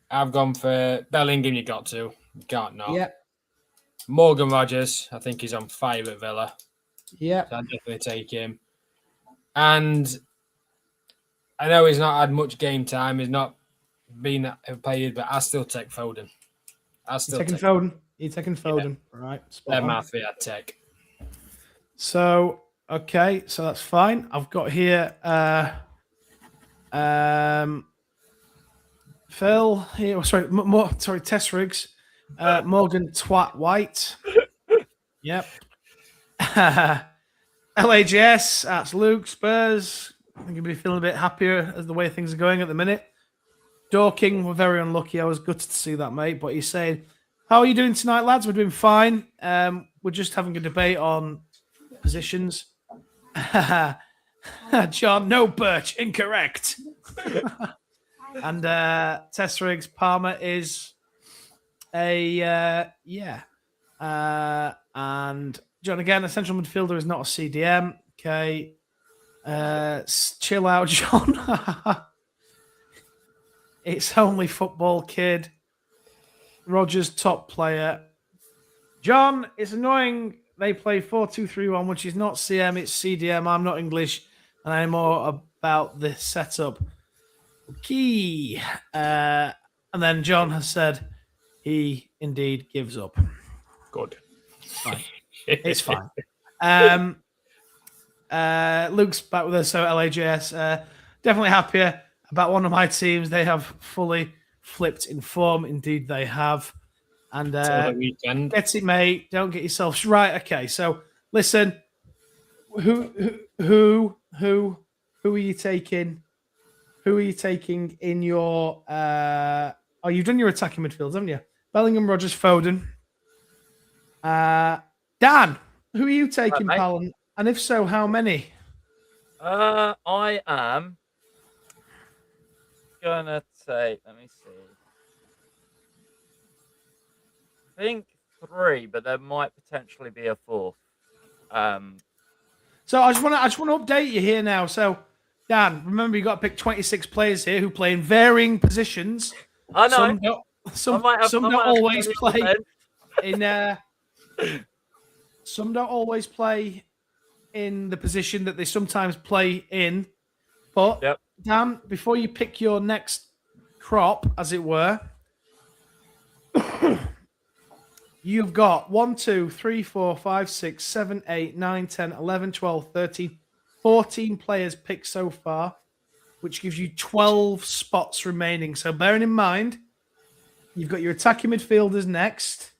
Speaker 2: I've gone for Bellingham. You can't not.
Speaker 1: Yeah.
Speaker 2: Morgan Rogers. I think he's on fire at Villa.
Speaker 1: Yeah,
Speaker 2: so I'd definitely take him. And I know he's not had much game time. He's not been played, but I still take Foden.
Speaker 1: You're taking Foden. Yeah. Right.
Speaker 2: They're my 3 I'd take.
Speaker 1: So, okay. So that's fine. I've got here Phil here. Sorry, Tess Riggs. Morgan Twat White. Yep. LAGS, that's Luke, Spurs. I think he'll be feeling a bit happier as the way things are going at the minute. Dorking, we're very unlucky. I was gutted to see that, mate. But he's saying, how are you doing tonight, lads? We're doing fine. We're just having a debate on positions. John, no Birch, incorrect. And Tess Riggs, Palmer is and John, again, a central midfielder is not a CDM. Okay. Chill out, John. It's only football, kid. Rogers, top player. John, it's annoying they play 4-2-3-1, which is not CM, it's CDM. I'm not English, and I know more about the setup. Key. And then John has said he indeed gives up.
Speaker 2: Good.
Speaker 1: Fine. It's fine. Luke's back with us, so LAJS. Definitely happier about one of my teams. They have fully flipped in form. Indeed, they have. And get it, mate. Don't get yourself right. Okay, so listen. Who Who are you taking? Who are you taking in your? Oh, you've done your attacking midfields, haven't you? Bellingham, Rogers, Foden. Dan, who are you taking,
Speaker 3: mate.
Speaker 1: pal? And if so, how many?
Speaker 3: I am gonna take. Let me see. I think 3, but there might potentially be a 4th.
Speaker 1: So I just want to update you here now. So, Dan, remember you got to pick 26 players here who play in varying positions.
Speaker 3: I know.
Speaker 1: Some don't always play in. Some don't always play in the position that they sometimes play in. But
Speaker 3: Yep.
Speaker 1: Dan, before you pick your next crop, as it were, you've got 1, 2, 3, 4, 5, 6, 7, 8, 9, 10, 11, 12, 13, 14 players picked so far, which gives you 12 spots remaining. So bearing in mind, you've got your attacking midfielders next.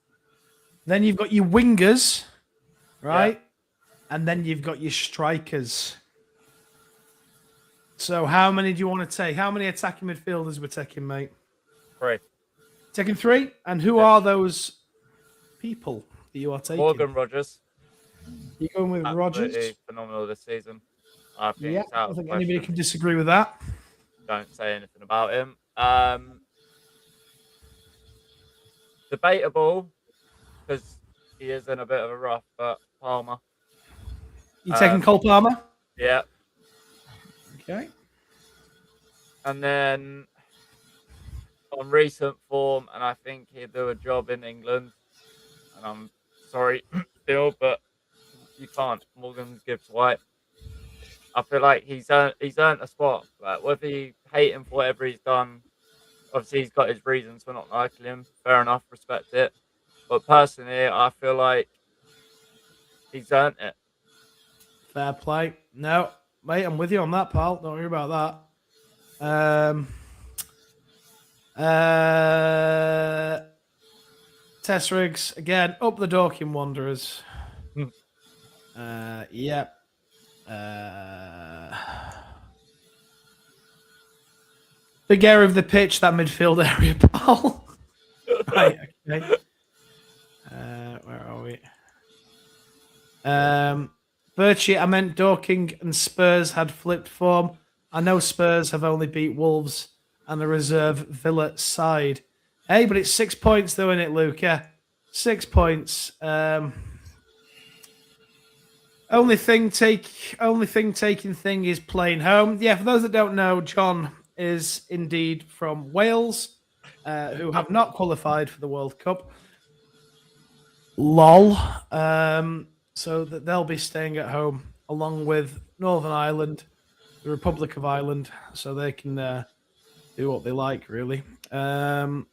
Speaker 1: Then you've got your wingers, right? Yeah. And then you've got your strikers. So how many do you want to take? How many attacking midfielders we're taking, mate?
Speaker 3: 3.
Speaker 1: Taking 3? And who are those people that you are taking?
Speaker 3: Morgan Rogers.
Speaker 1: You're going with Rogers?
Speaker 3: Phenomenal this season. I think
Speaker 1: Yeah, I
Speaker 3: I
Speaker 1: don't think anybody can disagree with that.
Speaker 3: Don't say anything about him. Debatable, because he is in a bit of a rough, but Palmer.
Speaker 1: You taking Cole Palmer?
Speaker 3: Yeah.
Speaker 1: Okay.
Speaker 3: And then on recent form, and I think he'd do a job in England. And I'm sorry, Phil, but you can't. Morgan Gibbs White. I feel like he's earned a spot. Like whether you hate him for whatever he's done, obviously he's got his reasons for not liking him. Fair enough, respect it. But personally, I feel like he's earned it.
Speaker 1: Fair play. No, mate, I'm with you on that, pal. Don't worry about that. Test rigs again. Up the Dorking Wanderers. Yep. Big area of the pitch, that midfield area, pal. Right, okay. Where are we? Virtue, I meant Dorking and Spurs had flipped form. I know Spurs have only beat Wolves and the reserve Villa side. Hey, but it's 6 points though, isn't it, Luke? Yeah, 6 points. Only thing taking thing is playing home. Yeah, for those that don't know, John is indeed from Wales, who have not qualified for the World Cup. Lol. So that they'll be staying at home along with Northern Ireland, the Republic of Ireland, so they can do what they like, really. Cole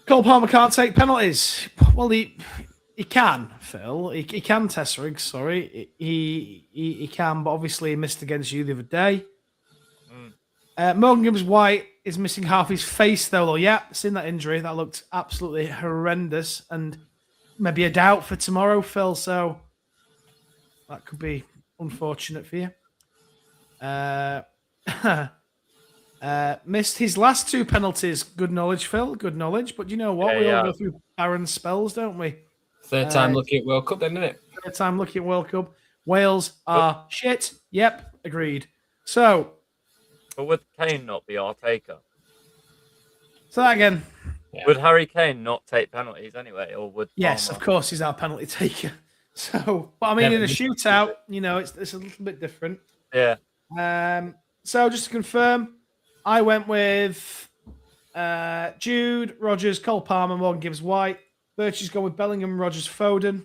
Speaker 1: Palmer can't take penalties. Well, he can, Phil. He can test rigs, sorry. He can, but obviously he missed against you the other day. Morgan Gibbs White is missing half his face, though. Yeah, seen that injury. That looked absolutely horrendous. And maybe a doubt for tomorrow, Phil. So that could be unfortunate for you. Missed his last 2 penalties. Good knowledge, Phil. Good knowledge. But you know what?
Speaker 3: Yeah,
Speaker 1: we all go through barren spells, don't we?
Speaker 2: Third time looking at World Cup, then, isn't it?
Speaker 1: Third time looking at World Cup. Wales are shit. Yep, agreed. So,
Speaker 3: but would Kane not be our taker?
Speaker 1: So that again.
Speaker 3: Yeah. Would Harry Kane not take penalties anyway, or would?
Speaker 1: Yes,
Speaker 3: Palmer?
Speaker 1: Of course, he's our penalty taker. So, but I mean, in a shootout, you know, it's a little bit different.
Speaker 3: Yeah.
Speaker 1: So just to confirm, I went with Jude, Rogers, Cole Palmer, Morgan Gibbs White. Birchie's gone with Bellingham, Rogers, Foden.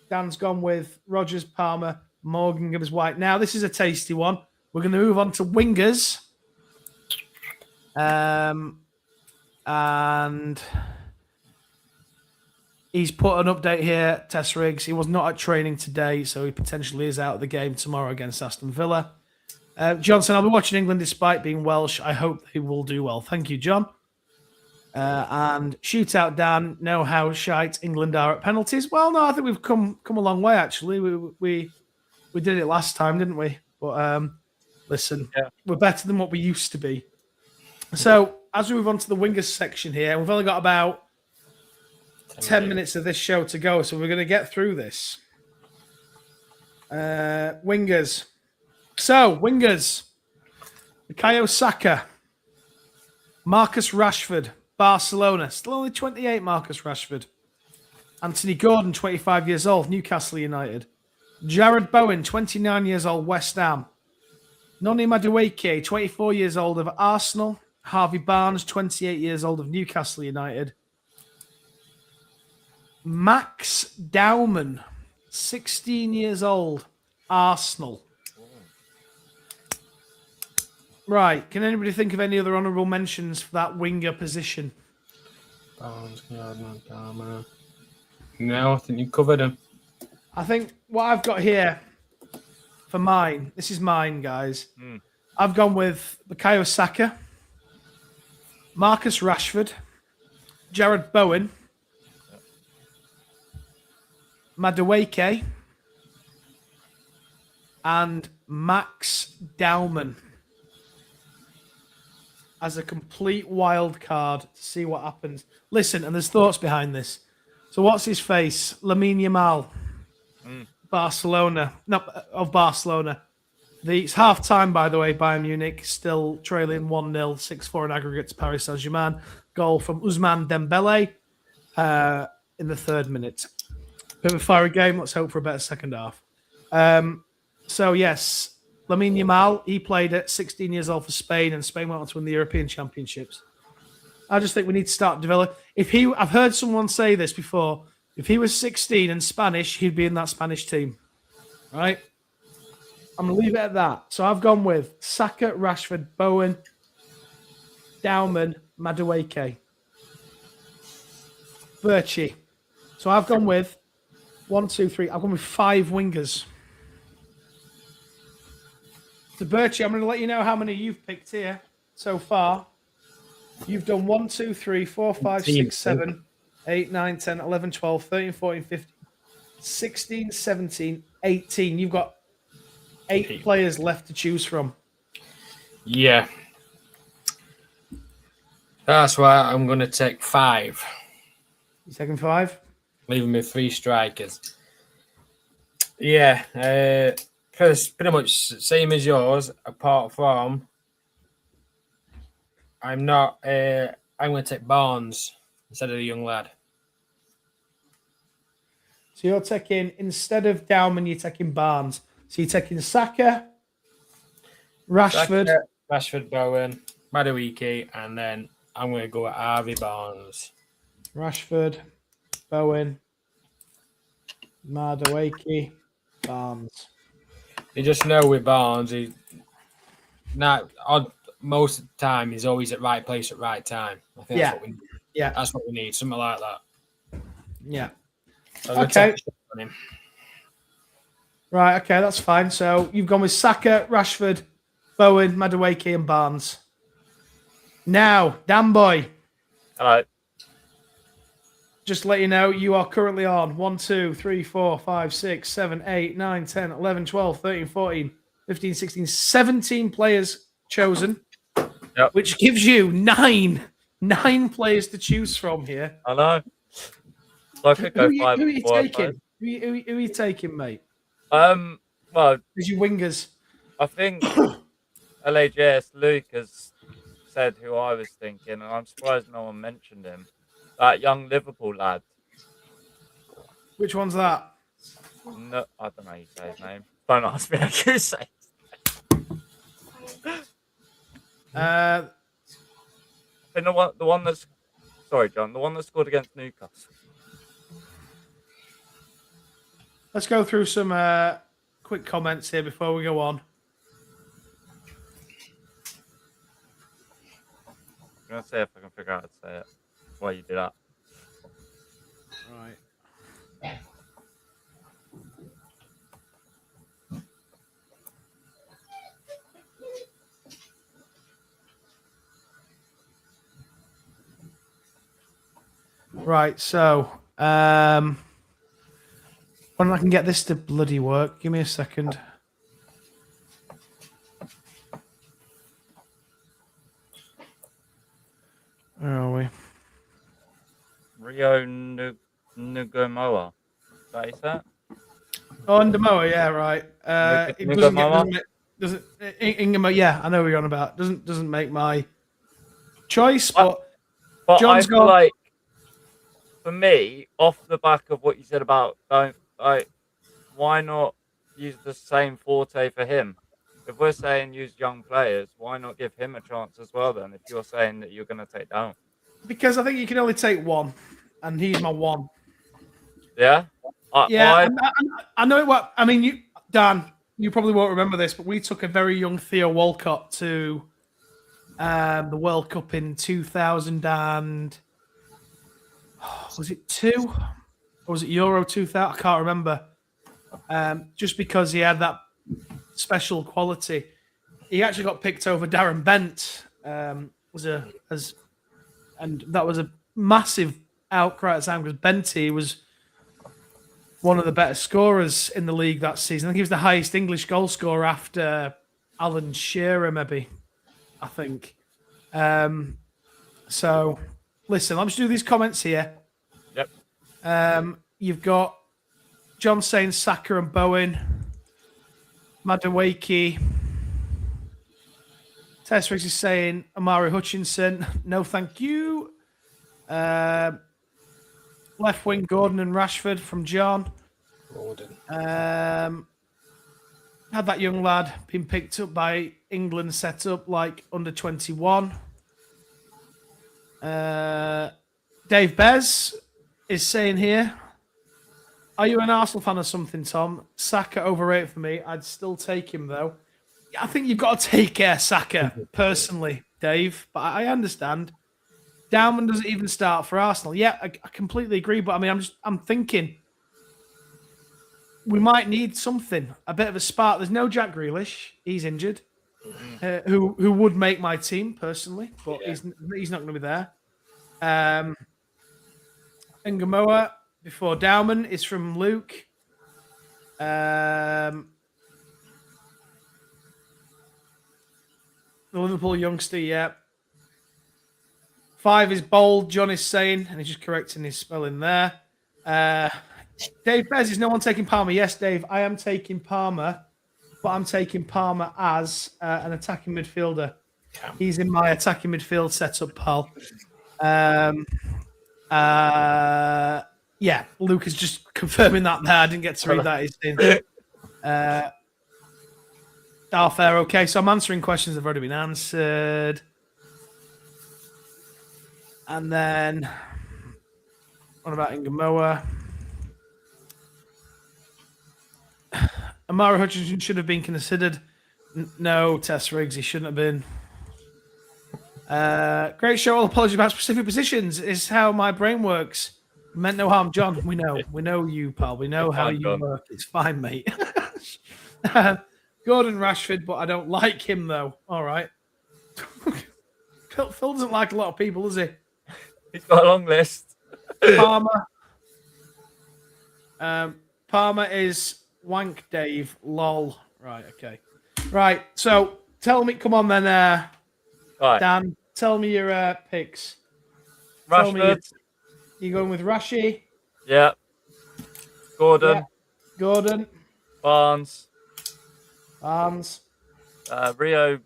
Speaker 1: Dan's gone with Rogers, Palmer, Morgan Gibbs White. Now, this is a tasty one. We're going to move on to wingers. And he's put an update here, Tess Riggs. He was not at training today, so he potentially is out of the game tomorrow against Aston Villa. Johnson, I'll be watching England despite being Welsh. I hope they will do well. Thank you, John. And shootout Dan, know how shite England are at penalties. Well, no, I think we've come a long way, actually. We We did it last time, didn't we? But listen,
Speaker 3: Yeah.
Speaker 1: we're better than what we used to be. So as we move on to the wingers section here, we've only got about 10 minutes of this show to go, so we're going to get through this. Wingers. So, wingers. Bukayo Saka. Marcus Rashford, Barcelona. Still only 28, Marcus Rashford. Anthony Gordon, 25 years old, Newcastle United. Jared Bowen, 29 years old, West Ham. Noni Madueke, 24 years old, of Arsenal. Harvey Barnes, 28 years old, of Newcastle United. Max Dowman, 16 years old, Arsenal. Right. Can anybody think of any other honourable mentions for that winger position?
Speaker 2: Barnes, Gardner. No, I think you covered them.
Speaker 1: I think what I've got here for mine, this is mine, guys. I've gone with Bukayo Saka, Marcus Rashford, Jared Bowen, Madueke, and Max Dowman as a complete wild card to see what happens. Listen, and there's thoughts behind this. So what's his face? Lamine Yamal, Barcelona. No, of Barcelona. It's half-time, by the way, Bayern Munich still trailing 1-0, 6-4 in aggregate to Paris Saint-Germain. Goal from Ousmane Dembele in the 3rd minute. Bit of a fiery game. Let's hope for a better second half. So, yes, Lamine Yamal, he played at 16 years old for Spain, and Spain went on to win the European Championships. I just think we need to start developing. I've heard someone say this before. If he was 16 and Spanish, he'd be in that Spanish team. Right? I'm going to leave it at that. So I've gone with Saka, Rashford, Bowen, Dowman, Madueke. Birchie. So I've gone with 1, 2, 3. I've gone with 5 wingers. So Birchie, I'm going to let you know how many you've picked here so far. You've done 1, 2, 3, 4, 5, 6, 7, 8, 9, 10, 11, 12, 13, 14, 15, 16, 17, 18. You've got 8 players left to choose from.
Speaker 2: Yeah. That's why I'm going to take 5.
Speaker 1: You taking 5?
Speaker 2: Leaving me 3 strikers. Yeah. Pretty much same as yours, apart from I'm going to take Barnes instead of the young lad.
Speaker 1: So you're taking, instead of Dowman, you're taking Barnes. So you're taking Saka, Rashford.
Speaker 2: Rashford, Bowen, Madueke, and then I'm going to go at Harvey Barnes.
Speaker 1: Rashford, Bowen, Madueke, Barnes. You
Speaker 2: just know with Barnes, most of the time he's always at right place at right time. I think that's what we need.
Speaker 1: Yeah.
Speaker 2: That's what we need, something like that.
Speaker 1: Yeah.
Speaker 2: So
Speaker 1: okay.
Speaker 2: Take a shot on him.
Speaker 1: Right, okay, that's fine. So you've gone with Saka, Rashford, Bowen, Madueke, and Barnes. Now, Dan Boy.
Speaker 3: Hello.
Speaker 1: Just to let you know, you are currently on 1, 2, 3, 4, 5, 6, 7, 8, 9, 10, 11, 12, 13, 14, 15, 16, 17 players chosen, which gives you 9 players to choose from here.
Speaker 3: I know. So I could go
Speaker 1: who
Speaker 3: 5.
Speaker 1: Who are you taking? Who are you taking, mate?
Speaker 3: Well,
Speaker 1: as your wingers.
Speaker 3: I think LAJS Luke has said who I was thinking, and I'm surprised no one mentioned him. That young Liverpool lad.
Speaker 1: Which one's that?
Speaker 3: No, I don't know how you say his name. Don't ask me how you say it. I think the one that's sorry, John, the one that scored against Newcastle.
Speaker 1: Let's go through some quick comments here before we go on.
Speaker 3: I'm gonna see if I can figure out how to say it. Why you do that?
Speaker 1: Right. Right, so When I can get this to bloody work, give me a second. Where are we?
Speaker 3: Rio Nugomoa. Is that you said?
Speaker 1: Oh, Ndamoa, yeah, right. It doesn't get
Speaker 3: Nugomoa?
Speaker 1: doesn't Ingamo, yeah, I know what you're on about. Doesn't make my choice,
Speaker 3: I-
Speaker 1: but
Speaker 3: But
Speaker 1: John's
Speaker 3: I feel
Speaker 1: gone.
Speaker 3: like, for me, off the back of what you said about why not use the same forte for him? If we're saying use young players, why not give him a chance as well? Then, if you're saying that you're going to take down,
Speaker 1: Because I think you can only take one, and he's my one.
Speaker 3: yeah,
Speaker 1: Yeah, I know what I mean. You, Dan, you probably won't remember this, but we took a very young Theo Walcott to the World Cup in 2000 and was it 2 or was it Euro 2000? I can't remember. Just because he had that special quality, he actually got picked over Darren Bent. And that was a massive outcry at the time because Benty was one of the better scorers in the league that season. I think he was the highest English goal scorer after Alan Shearer, maybe. I think. So, listen, let me just do these comments here.
Speaker 3: yep.
Speaker 1: You've got John saying Saka and Bowen, Madueke. Tess Riggs is saying Amari Hutchinson. No, thank you. Left wing Gordon and Rashford from John.
Speaker 2: Gordon.
Speaker 1: Had that young lad been picked up by England set up like under 21. Dave Bez is saying here, are you an Arsenal fan or something, Tom? Saka overrated for me. I'd still take him, though. I think you've got to take Saka, personally, Dave, but I understand. Downman doesn't even start for Arsenal. Yeah, I completely agree, but I mean, I'm thinking we might need something, a bit of a spark. There's no Jack Grealish. He's injured. Who would make my team, personally, but he's not going to be there. Ngamoa before Dowman is from Luke. The Liverpool youngster, yeah. 5 is bold, John is saying, and he's just correcting his spelling there. Dave Bez, is no one taking Palmer? Yes, Dave, I am taking Palmer, but I'm taking Palmer as an attacking midfielder.
Speaker 2: Yeah.
Speaker 1: He's in my attacking midfield setup, pal. Yeah, Luke is just confirming that there. I didn't get to read that. He's saying, fair, okay. So I'm answering questions that have already been answered. And then, what about Ngamoa? Amara Hutchinson should have been considered. No, Tess Riggs, he shouldn't have been. Great show. All apologies about specific positions is how my brain works. Meant no harm, John. We know you, pal. We know how you work. It's fine, mate. Gordon Rashford, but I don't like him though. All right. Phil doesn't like a lot of people, does he?
Speaker 3: He's got a long list.
Speaker 1: Palmer. Palmer is wank Dave. Lol. Right, okay. Right, so tell me, come on then,
Speaker 3: Right.
Speaker 1: Dan, tell me your picks.
Speaker 3: Rashford.
Speaker 1: You going with Rashi?
Speaker 3: Yeah. Gordon.
Speaker 1: Yeah. Gordon.
Speaker 3: Barnes. Rio,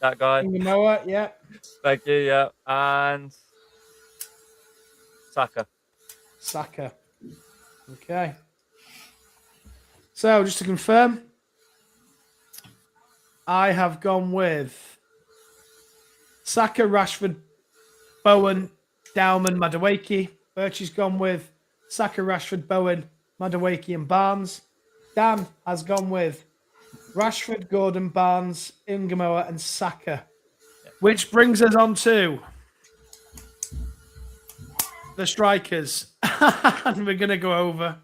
Speaker 3: that guy.
Speaker 1: Noah, yeah.
Speaker 3: Thank you, yeah. And Saka.
Speaker 1: Okay. So, just to confirm, I have gone with Saka, Rashford, Bowen, Dowman, Madueke. Birchie's gone with Saka, Rashford, Bowen, Madueke, and Barnes. Dan has gone with Rashford, Gordon, Barnes, Ngamoa, and Saka. Which brings us on to the strikers. And we're going to go over.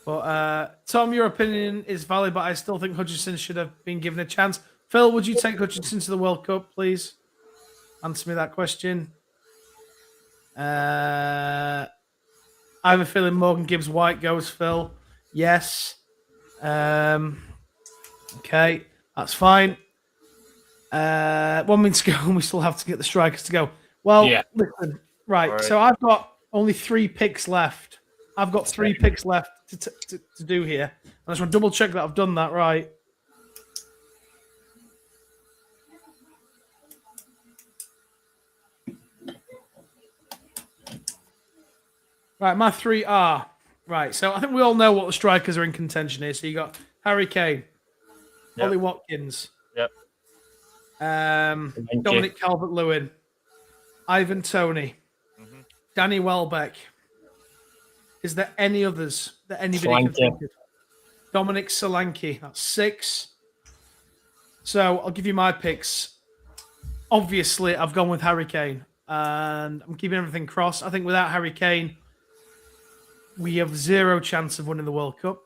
Speaker 1: But Tom, your opinion is valid, but I still think Hutchinson should have been given a chance. Phil, would you take Hutchinson to the World Cup, please? Answer me that question. I have a feeling Morgan Gibbs White goes, Phil. Yes. Okay, that's fine. 1 minute to go, and we still have to get the strikers to go. Well,
Speaker 2: Yeah.
Speaker 1: listen, right.
Speaker 3: All right.
Speaker 1: So I've got only 3 picks left. I've got 3 picks left to do here. I just want to double check that I've done that right. Right, my 3 are right. So I think we all know what the strikers are in contention here. So you got Harry Kane,
Speaker 3: Yep.
Speaker 1: Ollie Watkins,
Speaker 3: Yep.
Speaker 2: you.
Speaker 1: Dominic Calvert-Lewin, Ivan Toney,
Speaker 3: Mhm.
Speaker 1: Danny Welbeck. Is there any others that anybody can
Speaker 2: Solanke.
Speaker 1: think of? Dominic Solanke, that's 6. So I'll give you my picks. Obviously, I've gone with Harry Kane, and I'm keeping everything crossed. I think without Harry Kane, we have 0 chance of winning the World Cup.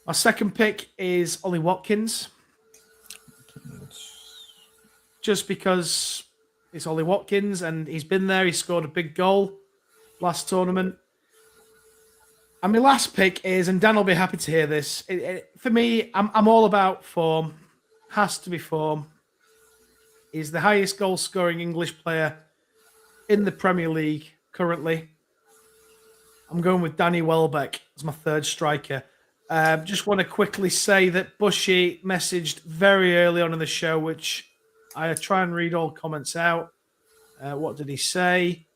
Speaker 1: My second pick is Ollie Watkins, just because it's Ollie Watkins and he's been there. He scored a big goal last tournament. And my last pick is, and Dan will be happy to hear this. For me, I'm all about form. Has to be form. He's the highest goal-scoring English player in the Premier League currently. I'm going with Danny Welbeck as my third striker. Just want to quickly say that Bushy messaged very early on in the show, which I try and read all comments out. What did he say?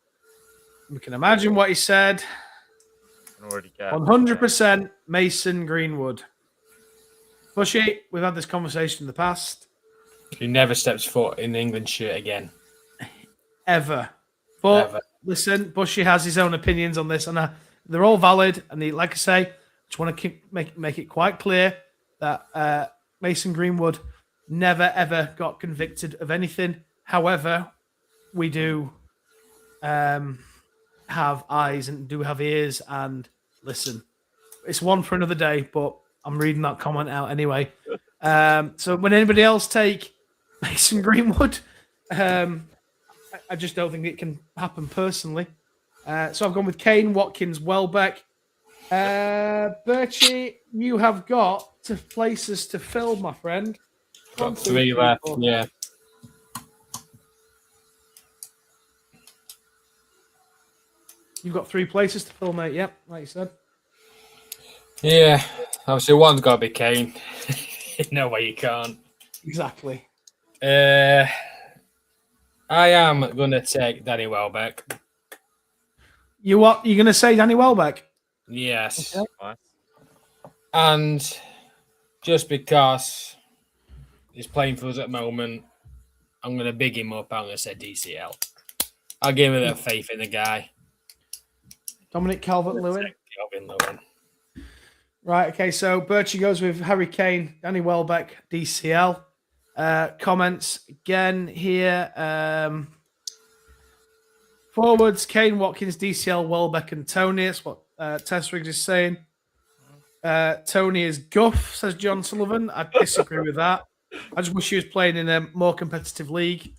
Speaker 1: We can imagine what he said.
Speaker 3: Can already get
Speaker 1: 100% Mason Greenwood. Bushy, we've had this conversation in the past.
Speaker 2: He never steps foot in the England shirt again.
Speaker 1: Ever. But
Speaker 2: Ever.
Speaker 1: listen, Bushy has his own opinions on this, and they're all valid. And like I say, just want to make it quite clear that Mason Greenwood never ever got convicted of anything. However, we do have eyes and do have ears. And listen, it's one for another day. But I'm reading that comment out anyway. So when anybody else take Mason Greenwood, I just don't think it can happen personally. So I've gone with Kane, Watkins, Welbeck. Birchie, you have got to places to fill, my friend.
Speaker 2: Got 3 left. Yeah.
Speaker 1: You've got 3 places to fill, mate. Yep, like you said.
Speaker 2: Yeah. Obviously, one's got to be Kane. No way you can't.
Speaker 1: Exactly.
Speaker 2: I am going to take Danny Welbeck.
Speaker 1: You're going to say Danny Welbeck?
Speaker 2: Yes.
Speaker 1: Okay.
Speaker 3: Nice.
Speaker 2: And just because he's playing for us at the moment, I'm going to big him up. I'm going to say DCL. I'll give him a bit of faith in the guy.
Speaker 1: Dominic Calvert-Lewin.
Speaker 2: Calvert-Lewin.
Speaker 1: Right, okay, so Birchie goes with Harry Kane, Danny Welbeck, DCL. Comments again here. Forwards, Kane, Watkins, DCL, Welbeck, and Tony. That's what Tess Riggs is saying. Tony is guff, says John Sullivan. I disagree with that. I just wish he was playing in a more competitive league.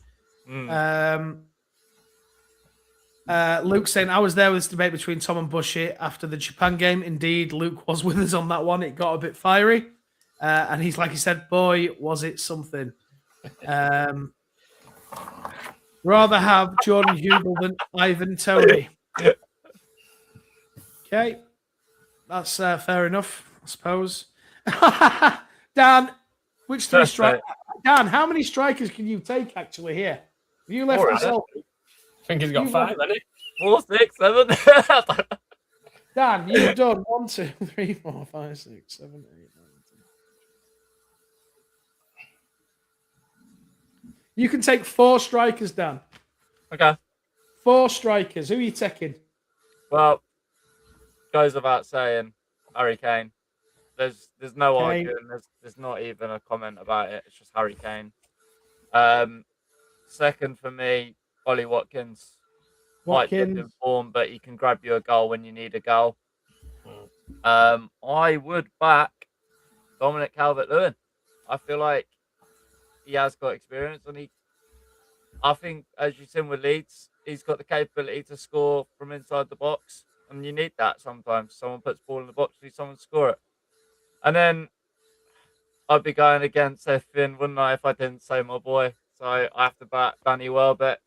Speaker 1: Luke saying, I was there with this debate between Tom and Bushy after the Japan game. Indeed, Luke was with us on that one. It got a bit fiery. And he's like he said, boy, was it something. Rather have Jordan Hugel than Ivan Toney. Okay. That's fair enough, I suppose. Dan, which 3 strikers? Dan, how many strikers can you take actually here? Have you left
Speaker 3: All right.
Speaker 1: yourself?
Speaker 2: I think he's got 5, hasn't he?
Speaker 3: 4, 6, 7.
Speaker 1: Dan, you've done 1, 2, 3, 4, 5, 6, 7, 8, 9, 10. You can take 4 strikers, Dan.
Speaker 3: Okay.
Speaker 1: 4 strikers. Who are you taking?
Speaker 3: Well, goes without saying, Harry Kane. There's no
Speaker 1: Kane.
Speaker 3: arguing. There's not even a comment about it. It's just Harry Kane. Second for me, Ollie Watkins. Might dip in form, but he can grab you a goal when you need a goal. I would back Dominic Calvert-Lewin. I feel like he has got experience, and I think, as you've seen with Leeds, he's got the capability to score from inside the box and you need that sometimes. Someone puts ball in the box, you need someone to score it. And then I'd be going against Finn, wouldn't I, if I didn't say my boy? So I have to back Danny Welbeck.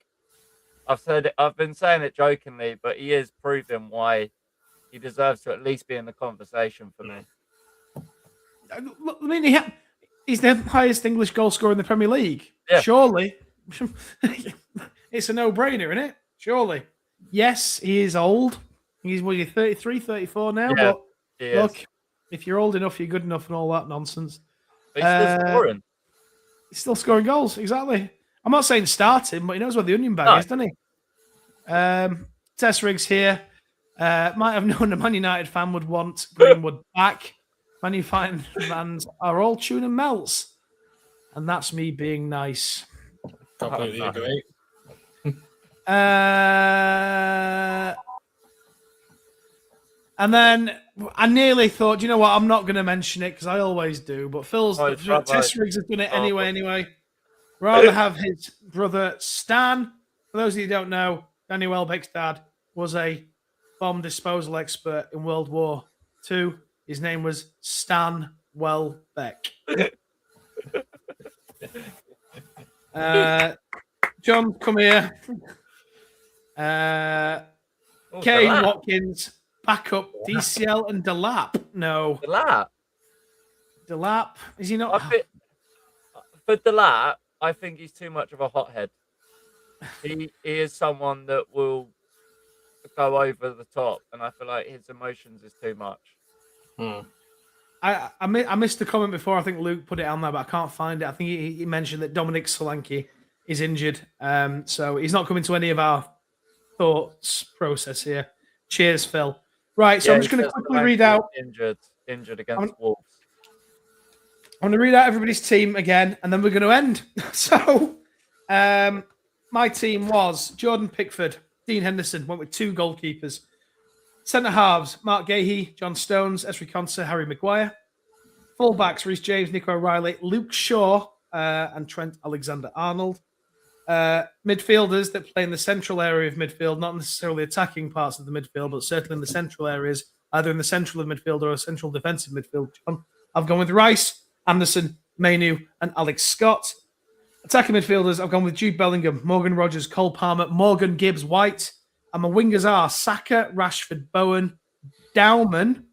Speaker 3: I've been saying it jokingly, but he is proving why he deserves to at least be in the conversation for me.
Speaker 1: I mean, he's the highest English goal scorer in the Premier League.
Speaker 3: Yeah.
Speaker 1: Surely. It's a no-brainer, isn't it? Surely. Yes, he is old. He's 33, 34 now,
Speaker 3: Yeah,
Speaker 1: but
Speaker 3: he is.
Speaker 1: look, if you're old enough, you're good enough and all that nonsense.
Speaker 3: But he's still scoring.
Speaker 1: He's still scoring goals, exactly. I'm not saying start him, but he knows where the onion bag is, doesn't he? Tess Riggs here. Might have known a Man United fan would want Greenwood back. Man United fans are all tune and melts. And that's me being nice.
Speaker 2: Completely agree.
Speaker 1: And then I nearly thought, you know what, I'm not going to mention it because I always do. But Tess Riggs has done it anyway. Rather have his brother Stan. For those of you who don't know, Danny Welbeck's dad was a bomb disposal expert in World War II. His name was Stan Welbeck. John, come here. Kane, Watkins, backup, DCL and Delap. No. Delap? Is he not?
Speaker 3: For Delap, I think he's too much of a hothead. He is someone that will go over the top, and I feel like his emotions is too much.
Speaker 1: I missed the comment before. I think Luke put it on there, but I can't find it. I think he mentioned that Dominic Solanke is injured, so he's not coming to any of our thoughts process here. Cheers, Phil. Right, so I'm just going to quickly read out.
Speaker 3: Injured against Wolves.
Speaker 1: I'm going to read out everybody's team again, and then we're going to end. So, my team was Jordan Pickford, Dean Henderson, went with 2 goalkeepers. Centre halves, Mark Gahey, John Stones, Esri Konsa, Harry Maguire. Fullbacks, Reece James, Nico O'Reilly, Luke Shaw, and Trent Alexander-Arnold. Midfielders that play in the central area of midfield, not necessarily attacking parts of the midfield, but certainly in the central areas, either in the central of midfield or a central defensive midfield. I've gone with Rice, Anderson, Mainu, and Alex Scott. Attacking midfielders, I've gone with Jude Bellingham, Morgan Rogers, Cole Palmer, Morgan Gibbs White. And my wingers are Saka, Rashford, Bowen, Dowman,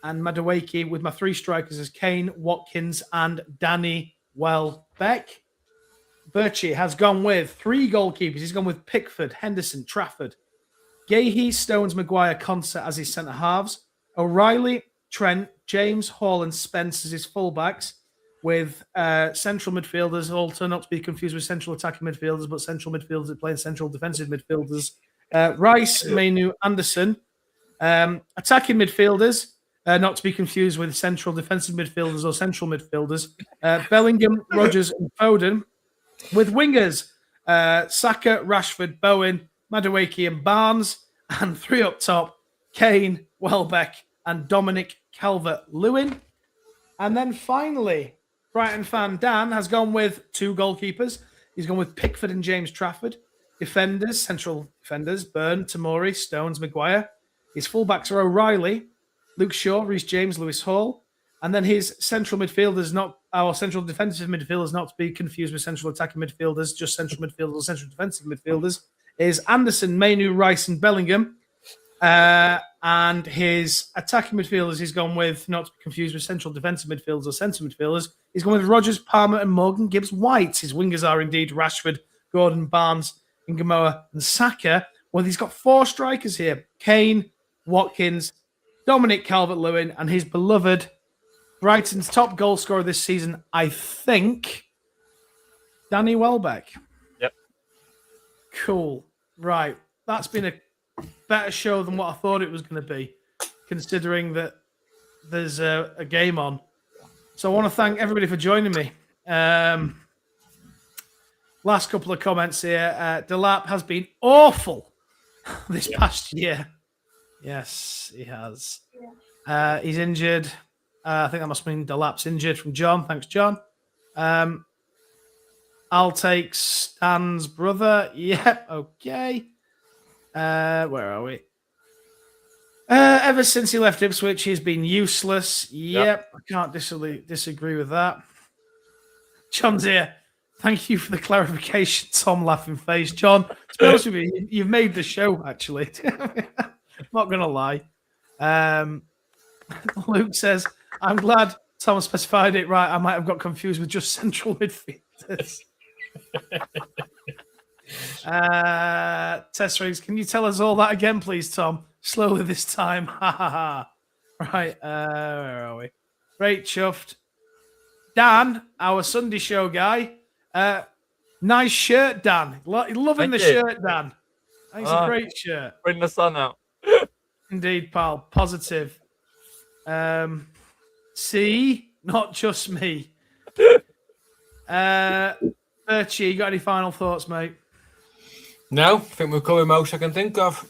Speaker 1: and Madueke, with my 3 strikers as Kane, Watkins, and Danny Welbeck. Birchie has gone with 3 goalkeepers. He's gone with Pickford, Henderson, Trafford, Gahey, Stones, Maguire, Konsa as his centre halves, O'Reilly, Trent, James, Hall, and Spence as his fullbacks, with central midfielders, also not to be confused with central attacking midfielders, but central midfielders that play central defensive midfielders. Rice, Mainu, Anderson. Attacking midfielders, not to be confused with central defensive midfielders or central midfielders. Bellingham, Rogers, and Foden. With wingers, Saka, Rashford, Bowen, Madueke, and Barnes. And 3 up top, Kane, Welbeck, and Dominic Calvert-Lewin. And then finally, Brighton fan Dan has gone with 2 goalkeepers. He's gone with Pickford and James Trafford. Defenders, central defenders, Byrne, Tamori, Stones, Maguire. His fullbacks are O'Reilly, Luke Shaw, Reece James, Lewis Hall. And then his central midfielders, not our central defensive midfielders, not to be confused with central attacking midfielders, just central midfielders or central defensive midfielders, is Anderson, Mainu, Rice, and Bellingham. And his attacking midfielders he's gone with, not to be confused with central defensive midfielders or centre midfielders, he's gone with Rogers, Palmer, and Morgan Gibbs White. His wingers are indeed Rashford, Gordon, Barnes, Ngamoa, and Saka. Well, he's got 4 strikers here. Kane, Watkins, Dominic Calvert-Lewin, and his beloved Brighton's top goal scorer this season, I think, Danny Welbeck.
Speaker 3: Yep.
Speaker 1: Cool. Right. That's been a better show than what I thought it was going to be, considering that there's a game on. So I want to thank everybody for joining me. Last couple of comments here. Delap has been awful this past year. Yes, he has. He's injured. I think that must mean Delap's injured from John. Thanks, John. I'll take Stan's brother. Yep, okay. Where are we? Ever since he left Ipswich, he's been useless. Yep. I can't disagree with that. John's here. Thank you for the clarification, Tom. Laughing face, John. To be honest with you, you've made the show. Actually, not gonna lie. Luke says, "I'm glad Tom specified it right. I might have got confused with just central midfielders." Test Riggs, can you tell us all that again, please, Tom? Slowly this time. Ha ha ha. Right, where are we? Great chuffed. Dan, our Sunday show guy. Nice shirt, Dan. Loving the shirt, Dan. It's a great shirt.
Speaker 3: Bring the sun out.
Speaker 1: Indeed, pal. Positive. See, not just me. Birchie, you got any final thoughts, mate?
Speaker 2: No, I think we've covered most I can think of.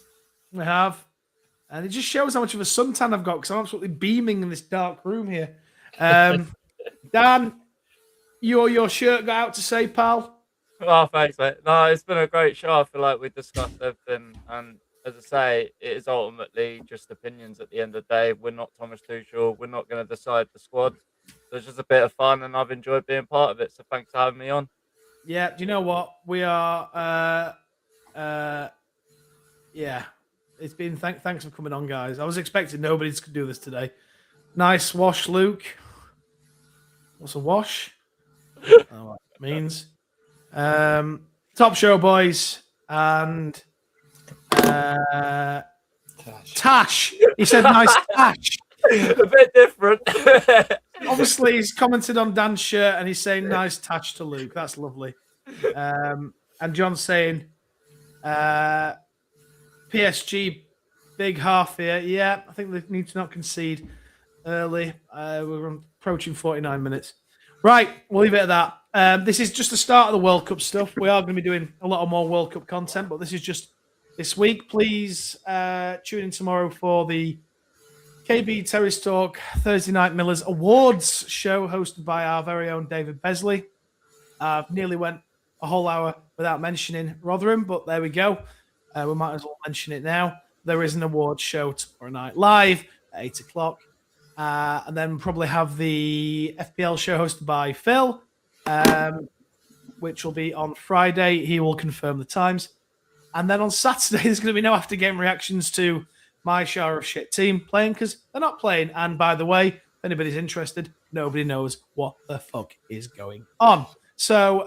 Speaker 1: We have. And it just shows how much of a suntan I've got because I'm absolutely beaming in this dark room here. Dan, your shirt got out to say, pal?
Speaker 3: Oh, thanks, mate. No, it's been a great show. I feel like we discussed everything. And as I say, it is ultimately just opinions at the end of the day. We're not Thomas Tuchel. We're not going to decide the squad. So it's just a bit of fun, and I've enjoyed being part of it. So thanks for having me on.
Speaker 1: Yeah, do you know what? We are... yeah, it's been thanks for coming on, guys. I was expecting nobody to do this today. Nice wash, Luke. What's a wash? Oh, what it means. Top show, boys, and Tash. He said nice Tash.
Speaker 3: A bit different.
Speaker 1: Obviously, he's commented on Dan's shirt and he's saying nice Tash to Luke. That's lovely. And John's saying PSG big half here. Yeah, I think they need to not concede early. We're approaching 49 minutes. Right, we'll leave it at that. This is just the start of the World Cup stuff. We are going to be doing a lot of more World Cup content, but this is just this week. Please tune in tomorrow for the KB Terrace Talk Thursday Night Millers Awards show hosted by our very own David Besley. Nearly went a whole hour without mentioning Rotherham, but there we go. We might as well mention it now. There is an awards show tomorrow night live at 8 o'clock. And then probably have the FPL show hosted by Phil, which will be on Friday. He will confirm the times. And then on Saturday, there's going to be no after-game reactions to my shower of shit team playing because they're not playing. And by the way, if anybody's interested, nobody knows what the fuck is going on. So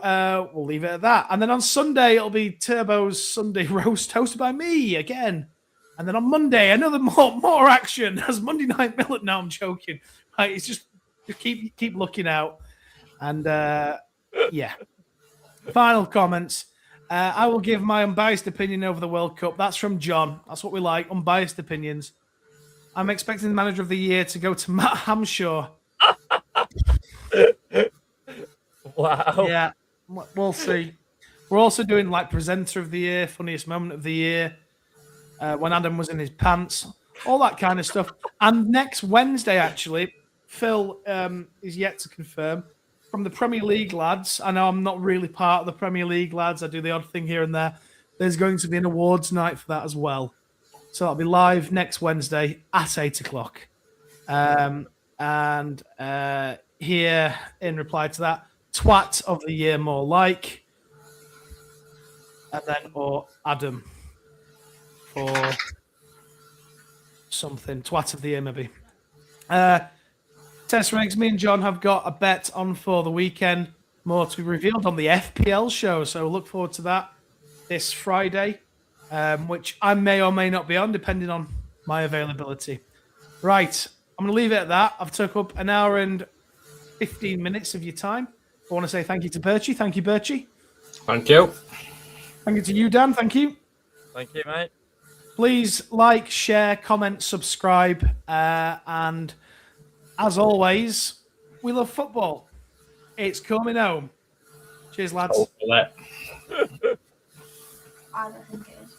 Speaker 1: we'll leave it at that. And then on Sunday, it'll be Turbo's Sunday Roast hosted by me again. And then on Monday, another more action as Monday Night Millet. No, I'm joking. Right, it's just keep looking out. And yeah. Final comments. I will give my unbiased opinion over the World Cup. That's from John. That's what we like, unbiased opinions. I'm expecting the manager of the year to go to Matt Hamshaw.
Speaker 3: Wow.
Speaker 1: Yeah, we'll see. We're also doing like presenter of the year, funniest moment of the year, when Adam was in his pants, all that kind of stuff. And next Wednesday, actually, Phil is yet to confirm. From the Premier League lads, I know I'm not really part of the Premier League lads. I do the odd thing here and there. There's going to be an awards night for that as well. So that'll be live next Wednesday at 8 o'clock. And here, in reply to that, twat of the year more like. And then, or Adam for something. Twat of the year, maybe. Test Regs, me and John have got a bet on for the weekend. More to be revealed on the FPL show. So look forward to that this Friday, which I may or may not be on, depending on my availability. Right. I'm going to leave it at that. I've took up an hour and 15 minutes of your time. I want to say thank you to Birchie. Thank you, Birchie.
Speaker 2: Thank you.
Speaker 1: Thank you to you, Dan. Thank you.
Speaker 3: Thank you, mate.
Speaker 1: Please like, share, comment, subscribe, and as always, we love football. It's coming home. Cheers, lads.
Speaker 4: I don't think it is.